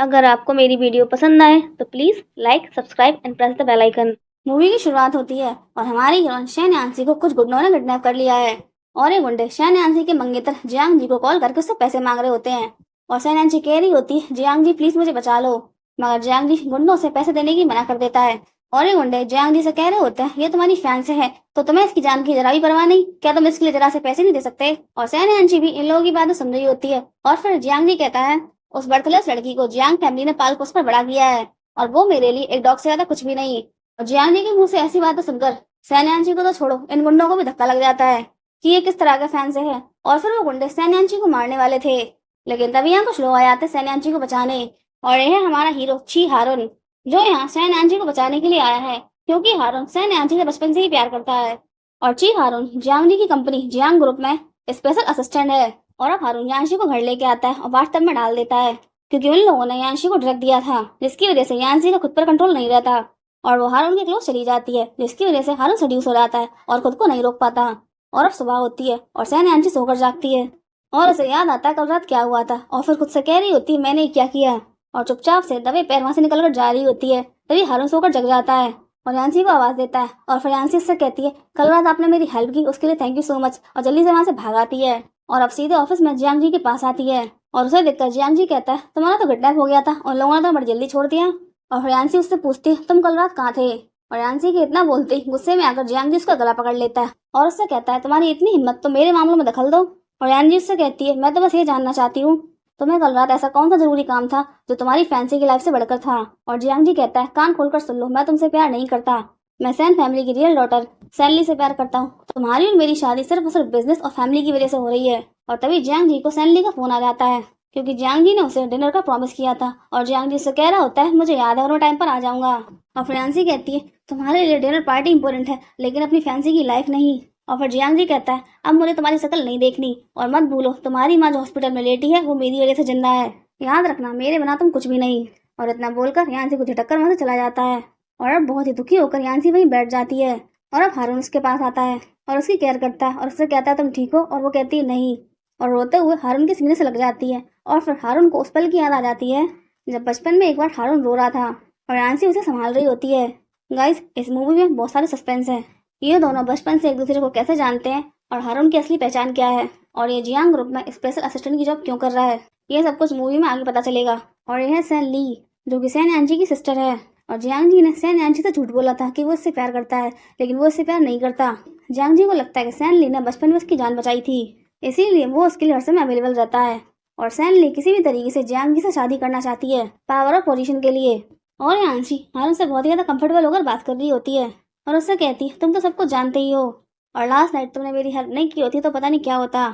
अगर आपको मेरी वीडियो पसंद आए तो please like, subscribe and press the bell icon. Movie की शुरुआत होती है और हमारी हीरोइन शैन यांसी को कुछ गुंडों ने किडनैप कर लिया है। और ये गुंडे शैन यांसी के मंगेतर जियांग जी को कॉल करके उससे पैसे मांग रहे होते हैं। और शैन यांसी कह रही होती है, जियांग जी प्लीज मुझे बचा लो। मगर जियांग जी गुंडों से पैसे देने की मना कर देता है। और ये गुंडे जियांग जी से कह रहे होते हैं, ये तुम्हारी फैन से है तो तुम्हें इसकी जान की जरा भी परवाह नहीं, क्या तुम इसके लिए जरा से पैसे नहीं दे सकते। और शैन यांसी भी इन लोगों की बातें सुन रही होती है। और फिर जियांग जी कहता है, उस बर्थलेस लड़की को जियांग फैमिली ने पाल पोस कर बड़ा किया है और वो मेरे लिए एक डॉग से ज्यादा कुछ भी नहीं। और जियांग जी के मुंह से ऐसी बातें सुनकर सैन यांची को तो छोड़ो, इन गुंडों को भी धक्का लग जाता है कि ये किस तरह के फैन से है। और फिर वो गुंडे सैन यांची को मारने वाले थे, लेकिन तभी यहाँ कुछ लोग आ जाते सैन यांची को बचाने। और यह है हमारा हीरो ची हारुन, जो यहाँ सैन यांची को बचाने के लिए आया है, क्योंकि हारुन सैन यांची से बचपन से ही प्यार करता है। और ची हारुन जियांग जी की कंपनी जियांग ग्रुप में स्पेशल असिस्टेंट है। और अब हारुन यांशी को घर लेके आता है और बाथटब में डाल देता है, क्योंकि उन लोगों ने यांशी को ड्रग दिया था, जिसकी वजह से यांशी का खुद पर कंट्रोल नहीं रहता और वो हारून के क्लोज चली जाती है, जिसकी वजह से हारून सड्यूस हो जाता है और खुद को नहीं रोक पाता। और अब सुबह होती है और सैन यांची सोकर जागती है और उसे याद आता है कल रात क्या हुआ था। और फिर खुद से कह रही होती है, मैंने क्या किया। और चुपचाप से दबे पैर वहां से निकलकर जा रही होती है। तभी हारून सोकर जग जाता है और यांसी को आवाज देता है। और फिर यांसी उससे कहती है, कल रात आपने मेरी हेल्प की, उसके लिए थैंक यू सो मच। और जल्दी से वहां से भाग आती है और अब सीधे ऑफिस में जियांग जी के पास आती है। और उसे देखकर जियांग जी कहता है, तुम्हारा तो किडनैप हो गया था, उन लोगों ने तो बड़ी जल्दी छोड़ दिया। और फिर यांसी उससे पूछती है, तुम कल रात कहाँ थे। और यांसी के इतना बोलते ही गुस्से में आकर जियांग जी उसका गला पकड़ लेता है और उससे कहता है, तुम्हारी इतनी हिम्मत तो मेरे मामलों में दखल दो। और यांग जी उससे कहती है, मैं तो बस ये जानना चाहती हूँ, तुम्हें कल रात ऐसा कौन सा जरूरी काम था जो तुम्हारी फैंसी की लाइफ से बढ़कर था। और जियांग जी कहता है, कान खोलकर सुन लो, मैं तुमसे प्यार नहीं करता, मैं सैन फैमिली की रियल डॉटर सैनली से प्यार करता हूँ। तुम्हारी और मेरी शादी सिर्फ और सिर्फ बिजनेस और फैमिली की वजह से हो रही है। और तभी जियांग जी को सैनली का फोन आ जाता है, क्योंकि जियांग जी ने उसे डिनर का प्रॉमिस किया था। और जियांग जी से कह रहा होता है, मुझे याद है और मैं टाइम पर आ जाऊंगा। और फिर यांसी कहती है, तुम्हारे लिए डिनर पार्टी इंपॉर्टेंट है, लेकिन अपनी फैंसी की लाइफ नहीं। और फिर जियांग जी कहता है, अब मुझे तुम्हारी शक्ल नहीं देखनी और मत भूलो, तुम्हारी माँ जो हॉस्पिटल में लेटी है वो मेरी वजह से जिंदा है, याद रखना मेरे बिना तुम कुछ भी नहीं। और इतना बोलकर यांसी को झटक कर वहां से चला जाता है। और अब बहुत ही दुखी होकर यांसी वहीं बैठ जाती है और अब हारून उसके पास आता है और उसकी केयर करता है और उससे कहता है, तुम ठीक हो। और वो कहती है, नहीं। और रोते हुए हारून के सीने से लग जाती है। और फिर हारून को उस पल की याद आ जाती है जब बचपन में एक बार हारून रो रहा था और यांसी उसे संभाल रही होती है। गाइस, इस मूवी में बहुत सारे सस्पेंस है। ये दोनों बचपन से एक दूसरे को कैसे जानते हैं और हारून की असली पहचान क्या है और ये जियांग ग्रुप में स्पेशल असिस्टेंट की जॉब क्यों कर रहा है, ये सब कुछ मूवी में आगे पता चलेगा। और यह है सैन ली, जो कि सैन यांची की सिस्टर है। और जियांग जी ने सैन यांची से झूठ बोला था कि वो इससे प्यार करता है, लेकिन वो इससे प्यार नहीं करता। जियांग जी को लगता है कि सैन ली ने बचपन में उसकी जान बचाई थी, इसीलिए वो उसके लिए हर समय अवेलेबल रहता है। और सैन ली किसी भी तरीके से जियांग जी से शादी करना चाहती है, पावर और पोजीशन के लिए। और यांशी हारून से बहुत ही ज्यादा कंफर्टेबल होकर बात कर रही होती है और उससे कहती है, तुम तो सब कुछ जानते ही हो और लास्ट नाइट तुमने मेरी हेल्प नहीं की होती तो पता नहीं क्या होता।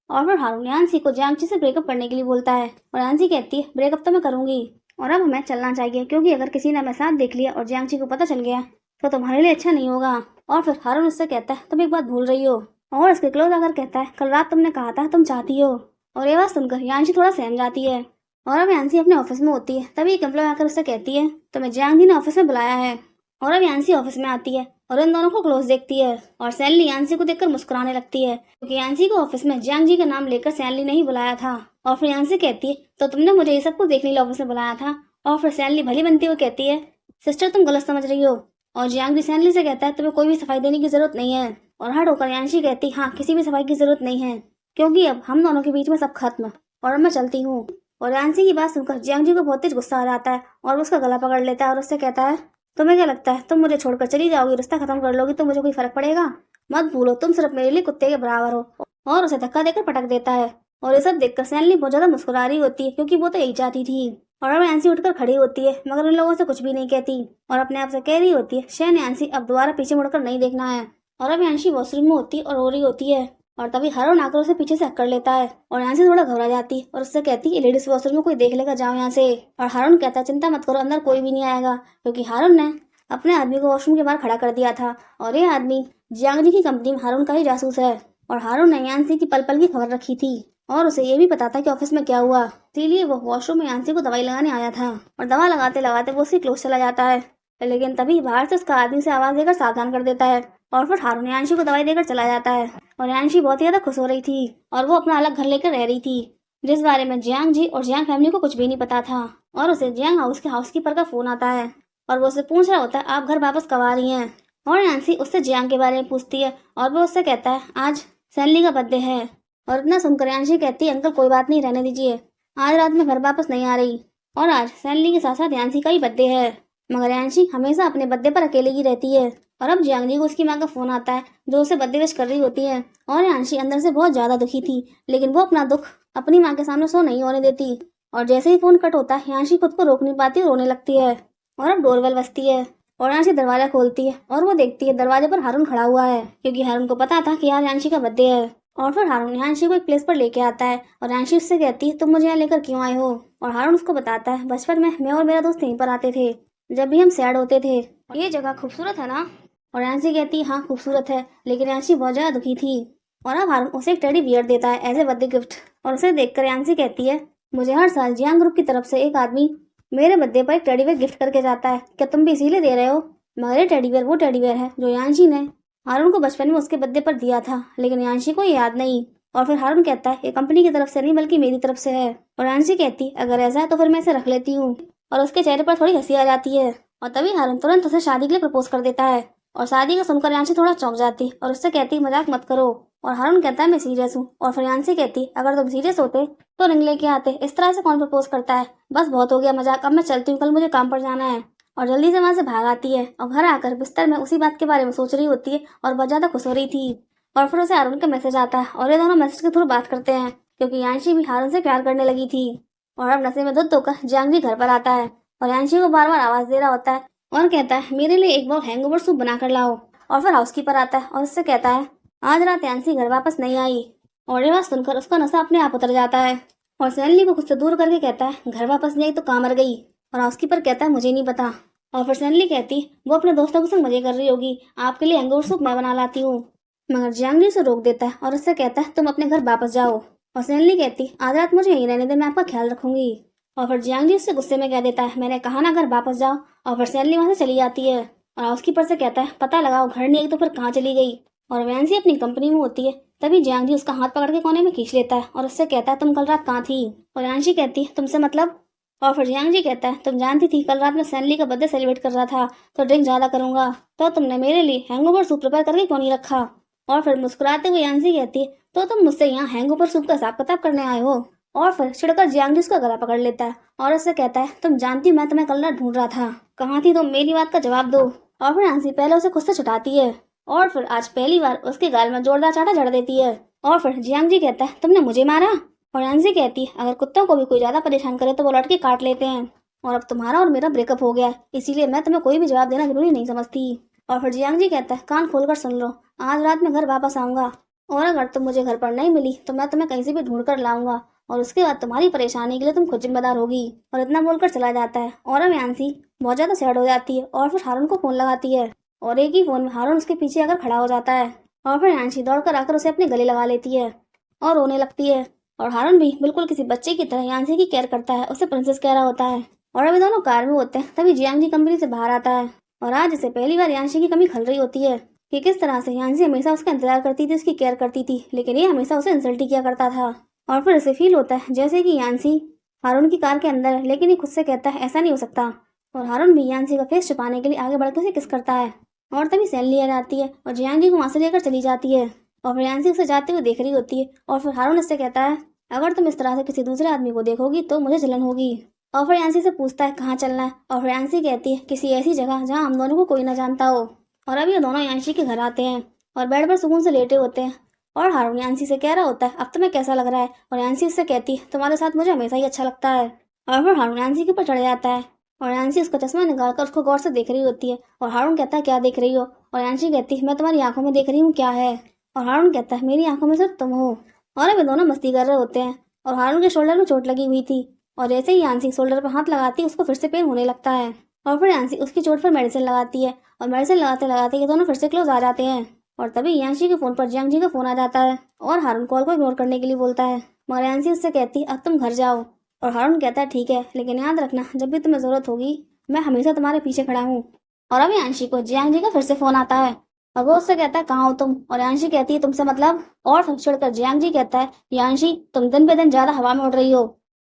और फिर हारून यांशी को जियांग जी से ब्रेकअप करने के लिए बोलता है और यांशी कहती है, ब्रेकअप तो मैं करूंगी और अब हमें चलना चाहिए, क्योंकि अगर किसी ने हमें साथ देख लिया और जियांग जी को पता चल गया तो तुम्हारे लिए अच्छा नहीं होगा। और फिर हारून उससे कहता है, तुम एक बात भूल रही हो। और इसके क्लोज आकर कहता है, कल रात तुमने कहा था तुम चाहती हो। और ये बात सुनकर यांशी थोड़ा सहम जाती है। और अब यांशी अपने ऑफिस में होती है, तभी एक एम्प्लॉय आकर उससे कहती है, तुम्हें जियांग जी ने ऑफिस में बुलाया है। और अब यांशी ऑफिस में आती है और इन दोनों को क्लोज देखती है और सैनली यांशी को देखकर मुस्कुराने लगती है, क्योंकि यांशी को ऑफिस में जियांग जी का नाम लेकर सैनली ने ही बुलाया था। और फिर यांशी कहती है, तो तुमने मुझे ये सब कुछ देखने के लिए ऑफिस में बुलाया था। और फिर सैनली भली बनती हुई कहती है, सिस्टर तुम गलत समझ रही हो। और जियांग जी सैनली से कहता है, तुम्हें कोई भी सफाई देने की जरूरत नहीं है। और हट होकर यांशी कहती, हाँ किसी भी सफाई की जरूरत नहीं है, क्योंकि अब हम दोनों के बीच में सब खत्म और मैं चलती हूँ। और यांशी की बात सुनकर जियांग जी को बहुत तेज गुस्सा आ जाता है और उसका गला पकड़ लेता है और उससे कहता है, तुम्हें क्या लगता है तुम मुझे छोड़कर चली जाओगी, रिश्ता खत्म कर लोगी तो मुझे कोई फर्क पड़ेगा? मत भूलो तुम सिर्फ मेरे लिए कुत्ते के बराबर हो। और उसे धक्का देकर पटक देता है। और ये सब देखकर सैनली बहुत ज्यादा मुस्कुरा रही होती है, क्योंकि वो तो यही चाहती थी। और अब यांशी उठकर खड़ी होती है, मगर उन लोगों से कुछ भी नहीं कहती और अपने आप से कह रही होती है, शैन यांशी अब दोबारा पीछे मुड़कर नहीं देखना है। और अब यांशी वॉशरूम में होती है और रो रही होती है और तभी हारून आकर उसे पीछे से हक कर लेता है और यांशी थोड़ा घबरा जाती है और उससे कहती है, लेडीज वॉशरूम में कोई देख लेगा, जाओ यहाँ से। और हारून कहता है, चिंता मत करो, अंदर कोई भी नहीं आएगा, क्योंकि हारून ने अपने आदमी को वॉशरूम के बाहर खड़ा कर दिया था और ये आदमी जियांग जी की कंपनी में हारून का ही जासूस है। और हारून ने यांशी की पल पल की खबर रखी थी और उसे ये भी पता था कि ऑफिस में क्या हुआ, इसीलिए वो वॉशरूम में यांशी को दवाई लगाने आया था। और दवा लगाते लगाते वो उसके क्लोज चला जाता है, लेकिन तभी बाहर से उसका आदमी से आवाज देकर सावधान कर देता है और फिर हारून यांशी को दवाई देकर चला जाता है। और यांशी बहुत ही ज्यादा खुश हो रही थी और वो अपना अलग घर लेकर रह रही थी, जिस बारे में जियांग जी और जियांग फैमिली को कुछ भी नहीं पता था। और उसे जियांग हाउस के हाउसकीपर का फोन आता है और वो उसे पूछ रहा होता है आप घर वापस कब आ रही हैं। और नैन्सी उससे जियांग के बारे में पूछती है और वो उससे कहता है आज सैनली का बर्थडे है। और इतना सुनकर यांशी कहती है अंकल कोई बात नहीं, रहने दीजिए, आज रात में घर वापस नहीं आ रही और आज सैनली के साथ साथ यांशी का ही बर्थडे है। मगर यांशी हमेशा अपने बर्थडे पर अकेले ही रहती है और अब जियांग जी को उसकी माँ का फोन आता है जो उसे बर्थडे विश कर रही होती है। और यांशी अंदर से बहुत ज्यादा दुखी थी, लेकिन वो अपना दुख अपनी माँ के सामने शो नहीं होने देती। और जैसे ही फोन कट होता है यांशी खुद को रोक नहीं पाती और रोने लगती है। और अब डोरबेल बजती है और यांशी दरवाजा खोलती है और वो देखती है दरवाजे पर हारून खड़ा हुआ है, क्योंकि हारून को पता था कि आज यांशी का बर्थडे है। और फिर हारून यांशी को एक प्लेस पर लेके आता है और यांशी उससे कहती है तुम मुझे यहाँ लेकर क्यों आए हो। और हारून उसको बताता है बचपन में मैं और मेरा दोस्त यहीं पर आते थे जब भी हम सैड होते थे। ये जगह खूबसूरत है ना। और यांशी कहती है हाँ खूबसूरत है, लेकिन यांशी बहुत ज्यादा दुखी थी। और अब हारून उसे एक टेडी बियर देता है एज ए बर्थडे गिफ्ट। और उसे देखकर यांशी कहती है मुझे हर साल जियांग ग्रुप की तरफ से एक आदमी मेरे बर्थडे पर एक टेडी बियर गिफ्ट करके जाता है, क्या तुम भी इसीलिए दे रहे हो। मगर ये टेडी बियर वो टेडी बियर है जो यांशी ने हारून को बचपन में उसके बर्थडे पर दिया था, लेकिन यांशी को ये याद नहीं। और फिर हारून कहता है ये कंपनी की तरफ से नहीं बल्कि मेरी तरफ से है। और यांशी कहती अगर ऐसा है तो फिर मैं इसे रख लेती हूँ। और उसके चेहरे पर थोड़ी हंसी आ जाती है और तभी हारून तुरंत उसे शादी के लिए प्रपोज कर देता है। और शादी का सुनकर यांशी थोड़ा चौंक जाती और उससे कहती मजाक मत करो। और हारून कहता है मैं सीरियस हूँ। और फिर यांशी कहती अगर तुम सीरियस होते तो रिंग लेके आते, इस तरह से कौन प्रपोज करता है, बस बहुत हो गया मजाक, अब मैं चलती हूँ, कल मुझे काम पर जाना है। और जल्दी से वहां से भाग आती है और घर आकर बिस्तर में उसी बात के बारे में सोच रही होती है और बहुत ज्यादा खुश हो रही थी। और फिर उसे हारून का मैसेज आता है और ये दोनों मैसेज के थ्रू बात करते हैं, क्योंकि यांशी भी हारून से प्यार करने लगी थी। और अब नशे में धुत होकर जियांग जी घर पर आता है और यांशी को बार बार आवाज दे रहा होता है और कहता है मेरे लिए एक बार हैंगओवर सूप बनाकर लाओ। और फिर हाउसकीपर आता है और उससे कहता है आज रात यांशी घर वापस नहीं आई। और ये बात सुनकर उसका नशा अपने आप उतर जाता है और सैनली को खुद से दूर करके कहता है घर वापस नहीं आई तो कहाँ मर गई। और हाउसकीपर कहता है मुझे नहीं पता। और फिर सैनली कहती वो अपने दोस्तों के संग मजे कर रही होगी, आपके लिए हैंगओवर सूप मैं बना लाती हूँ। मगर जियांग जी उसे रोक देता है और उससे कहता है तुम अपने घर वापस जाओ। और सैनली कहती आज रात मुझे यहीं रहने दे, मैं आपका ख्याल रखूंगी। और फिर जियांग जी उससे गुस्से में कह देता है मैंने कहा ना घर वापस जाओ। और फिर सैनली वहां से चली जाती है और हाउसकीपर से कहता है पता लगाओ घर नहीं आई तो फिर कहाँ चली गई। और वैंसी अपनी कंपनी में होती है तभी जियांग जी उसका हाथ पकड़ के कोने में खींच लेता है और उससे कहता है तुम कल रात कहाँ थी। और यांशी कहती है तुमसे मतलब। और फिर जियांग जी कहता है तुम जानती थी कल रात में सैनली का बर्थडे सेलिब्रेट कर रहा था तो ड्रिंक ज्यादा करूंगा, तो तुमने मेरे लिए हैंगओवर सूप प्रिपेयर करके क्यों नहीं रखा। और फिर मुस्कुराते हुए यांशी कहती है तो तुम मुझसे यहाँ हैंगओवर सूप का हिसाब किताब करने आए हो। और फिर छिड़कर जियांग जी उसका गला पकड़ लेता है और उससे कहता है तुम जानती हो मैं तुम्हें कल रात ढूंढ रहा था, कहाँ थी तुम, मेरी बात का जवाब दो। और फिर यांशी पहले उसे खुद से छुटाती है और फिर आज पहली बार उसके गाल में जोरदार चाटा जड़ देती है। और फिर जियांग जी कहता है तुमने मुझे मारा। और यांशी कहती है अगर कुत्तों को भी कोई ज्यादा परेशान करे तो वो लौट के काट लेते हैं, और अब तुम्हारा और मेरा ब्रेकअप हो गया इसीलिए मैं तुम्हें कोई भी जवाब देना जरूरी नहीं समझती। और फिर जियांग जी कहता है कान खोलकर सुन लो, आज रात में घर वापस आऊंगा और अगर तुम मुझे घर पर नहीं मिली तो मैं तुम्हें कहीं से भी ढूंढ कर लाऊंगा और उसके बाद तुम्हारी परेशानी के लिए तुम खुद जिम्मेदार होगी। और इतना बोलकर चला जाता है और अब यांशी बहुत ज्यादा सैड हो जाती है और फिर हारून को फोन लगाती है और एक ही फोन में हारून उसके पीछे आकर खड़ा हो जाता है। और फिर यांशी दौड़कर आकर उसे अपने गले लगा लेती है और रोने लगती है। और हारून भी बिल्कुल किसी बच्चे की तरह यांशी की केयर करता है, उसे प्रिंसेस कह रहा होता है। और अभी दोनों कार में होते हैं तभी जियांग जी कंपनी से बाहर आता है और आज इसे पहली बार यांशी की कमी खल रही होती है कि किस तरह से यांशी हमेशा उसका इंतजार करती थी, उसकी केयर करती थी, लेकिन ये हमेशा उसे इंसल्ट ही किया करता था। और फिर इसे फील होता है जैसे कि यांशी हारून की कार के अंदर है, लेकिन ये खुद से कहता है ऐसा नहीं हो सकता। और हारून भी यांशी का फेस छुपाने के लिए आगे बढ़कर उसे किस करता है और तभी सैनली आ जाती है और जियांग जी को वहां से लेकर चली जाती है। और फिर यांशी उसे जाते हुए देख रही होती है और फिर हारून इससे कहता है अगर तुम इस तरह से किसी दूसरे आदमी को देखोगी तो मुझे जलन होगी। और फिर यांशी से पूछता है कहाँ चलना है और फिर यांशी कहती है किसी ऐसी जगह जहाँ हम दोनों को कोई ना जानता हो। और अभी ये दोनों यांशी के घर आते हैं और बेड पर सुकून से लेटे होते हैं और हारून यांशी से कह रहा होता है अब तुम्हें कैसा लग रहा है। और यांशी उससे कहती है तुम्हारे साथ मुझे हमेशा ही अच्छा लगता है। और फिर हारून यांशी के ऊपर चढ़ जाता है और यांशी उसका चश्मा निकालकर उसको गौर से देख रही होती है और हारून कहता है क्या देख रही हो। और यांशी कहती है मैं तुम्हारी आंखों में देख रही हूँ क्या है। और हारून कहता है मेरी आंखों में सिर्फ तुम हो। और अभी दोनों मस्ती कर रहे होते हैं और हारून के शोल्डर में चोट लगी हुई थी और जैसे ही यांशी शोल्डर पर हाथ लगाती उसको फिर से पेन होने लगता है। और फिर यांशी उसकी चोट पर मेडिसिन लगाती है और मेडिसिन लगाते लगाते ये दोनों फिर से क्लोज आ जाते हैं। और तभी यांशी के फोन पर जियांग जी का फोन आ जाता है और हारून कॉल को इग्नोर करने के लिए बोलता है, मगर यांशी उससे कहती है अब तुम घर जाओ। और हारून कहता है ठीक है, लेकिन याद रखना जब भी तुम्हें जरूरत होगी मैं हमेशा तुम्हारे पीछे खड़ा हूँ। और अब यांशी को जियांग जी का फिर से फोन आता है और वो उससे कहता है कहाँ हो तुम। और यांशी कहती है तुमसे मतलब। और चिढ़कर जियांग जी कहता है यांशी तुम दिन पे दिन ज्यादा हवा में उड़ रही हो,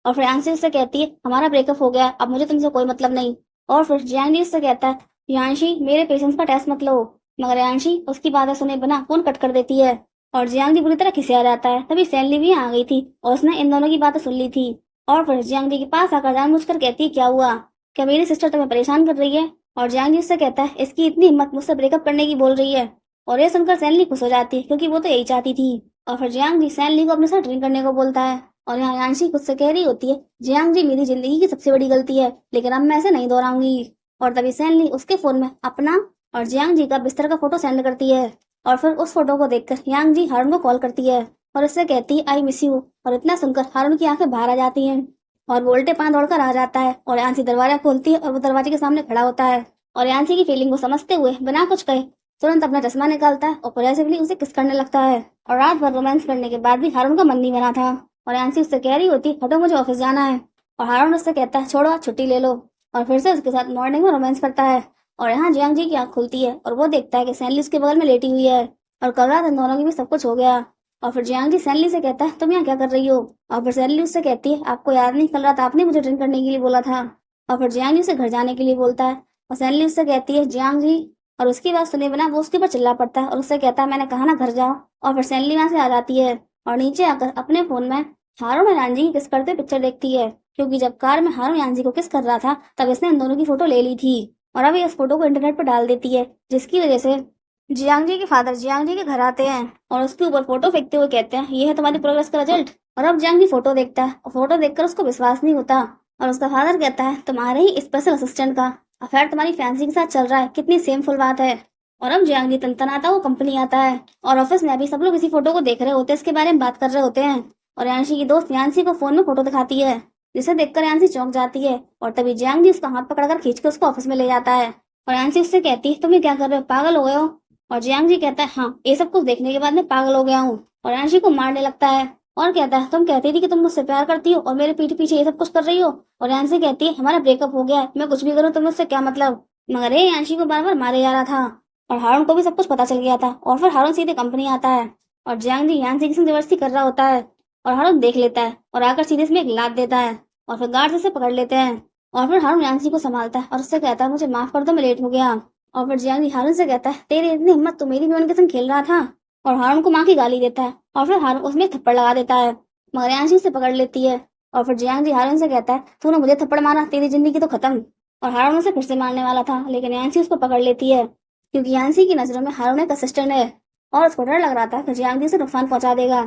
और फिर यांशी उससे कहती है हमारा ब्रेकअप हो गया, अब मुझे तुमसे कोई मतलब नहीं। और फिर जियांग जी उससे कहता है यांशी मेरे पेशेंस का टेस्ट मत लो, मगर यांशी उसकी बातें सुने बिना फोन कट कर देती है। और जियांग जी बुरी तरह खिसिया जाता है। तभी सैनली भी आ गई थी और उसने इन दोनों की बातें सुन ली थी। और फिर जियांग जी के पास आकर जानबूझकर कहती है क्या हुआ, क्या मेरी सिस्टर तुम्हें परेशान कर रही है। और जियांग जी उससे कहता है इसकी इतनी हिम्मत मुझसे ब्रेकअप करने की बोल रही है। और ये सुनकर सैनली खुश हो जाती है क्योंकि वो तो यही चाहती थी। और फिर जियांग जी सैनली को अपने साथ ड्रिंक करने को बोलता है। और यहाँ यांशी खुद से कह रही होती है जियांग जी मेरी जिंदगी की सबसे बड़ी गलती है, लेकिन अब मैं ऐसे नहीं दोहराऊंगी। और तभी सैनली उसके फोन में अपना और जियांग जी का बिस्तर का फोटो सेंड करती है। और फिर उस फोटो को देखकर यांग जी हारून को कॉल करती है और उससे कहती है आई मिस यू। और इतना सुनकर हारून की आंखें बाहर आ जाती हैं और वो उल्टे पांव दौड़कर आ जाता है। और यांसी दरवाजा खोलती है और वो दरवाजे के सामने खड़ा होता है। और यांसी की फीलिंग को समझते हुए बिना कुछ कहे तुरंत अपना चश्मा निकालता है और पॉजिटिवली उसे किस करने लगता है। और रात भर रोमांस करने के बाद भी हारून का मन नहीं बना था। और यांसी उससे कह रही होती हटो मुझे ऑफिस जाना है। और हारून उससे कहता है छोड़ो छुट्टी ले लो। और फिर से उसके साथ मॉर्निंग में रोमांस करता है। और यहाँ जियांग जी की आंख खुलती है और वो देखता है कि सैनली उसके बगल में लेटी हुई है और कल रात इन दोनों की भी सब कुछ हो गया। और फिर जियांग जी सैनली से कहता है तुम यहाँ क्या कर रही हो। और फिर सैनली उससे कहती है आपको याद नहीं कल रात आपने मुझे ड्रिंक करने के लिए बोला था। और फिर जियांग जी उसे घर जाने के लिए बोलता है और सैनली उससे कहती है जियांग जी। और उसकी बात सुने बिना वो उसके ऊपर चिल्ला पड़ता है और उससे कहता है मैंने कहा ना घर जाओ। और फिर सैनली वहां से आ जाती है और नीचे आकर अपने फोन में हारून और यांजी की किस करते पिक्चर देखती है, क्योंकि जब कार में हारून यांजी को किस कर रहा था तब इसने इन दोनों की फोटो ले ली थी। और अब ये इस फोटो को इंटरनेट पर डाल देती है, जिसकी वजह से जियांग जी के फादर जियांग जी के घर आते हैं और उसके ऊपर फोटो फेंकते हुए कहते हैं ये है तुम्हारी प्रोग्रेस का रिजल्ट। और अब जियांग जी फोटो देखता है और फोटो देखकर उसको विश्वास नहीं होता। और उसका फादर कहता है तुम्हारे ही स्पेशल असिस्टेंट का अफेयर तुम्हारी फैंसी के साथ चल रहा है, कितनी सेमफुल बात है। और अब जियांग जी तनतनाता वो कंपनी आता है और ऑफिस में अभी सब लोग इसी फोटो को देख रहे होते हैं, इसके बारे में बात कर रहे होते हैं। और यांशी की दोस्त यांसी को फोन में फोटो दिखाती है, जिसे देखकर यांसी चौंक जाती है। और तभी जियांग जी उसका हाथ पकड़कर खींच के उसको ऑफिस में ले जाता है। और यांसी उससे कहती है तुम ये क्या कर रहे हो, पागल हो गए हो। और जियांग जी कहता है हाँ ये सब कुछ देखने के बाद मैं पागल हो गया हूँ। और यांशी को मारने लगता है और कहता है तुम कहती थी कि तुम मुझसे प्यार करती हो और मेरे पीठ पीछे ये सब कुछ कर रही हो। और यांसी कहती है हमारा ब्रेकअप हो गया है, मैं कुछ भी करूँ तो मुझसे क्या मतलब। मगर ये यांशी को बार बार मारे जा रहा था और हारून को भी सब कुछ पता चल गया था। और फिर हारून सीधे कंपनी आता है और जियांग जी यांसी की जबरदस्ती कर रहा होता है और हारून देख लेता है और आकर सीधे इसमें एक लात देता है और फिर गार्ड से पकड़ लेते हैं। और फिर हारून यांसी को संभालता है और उससे कहता है मुझे माफ कर दो मैं लेट हो गया। और फिर जियांग जी हारून से कहता है तेरी इतनी हिम्मत तो मेरी भी उनके संग खेल रहा था। और हारून को माँ की गाली देता है और फिर हारून उसमें थप्पड़ लगा देता है, मगर यांसी उसे पकड़ लेती है। और फिर जियांग जी हारून से कहता है तूने मुझे थप्पड़ मारा, तेरी जिंदगी तो खत्म। और हारून उसे फिर से मारने वाला था, लेकिन यांसी उसको पकड़ लेती है, क्योंकि यांसी की नजरों में हारून एक असिस्टेंट है और उसको डर लग रहा था कि जियांग जी से नुकसान पहुंचा देगा।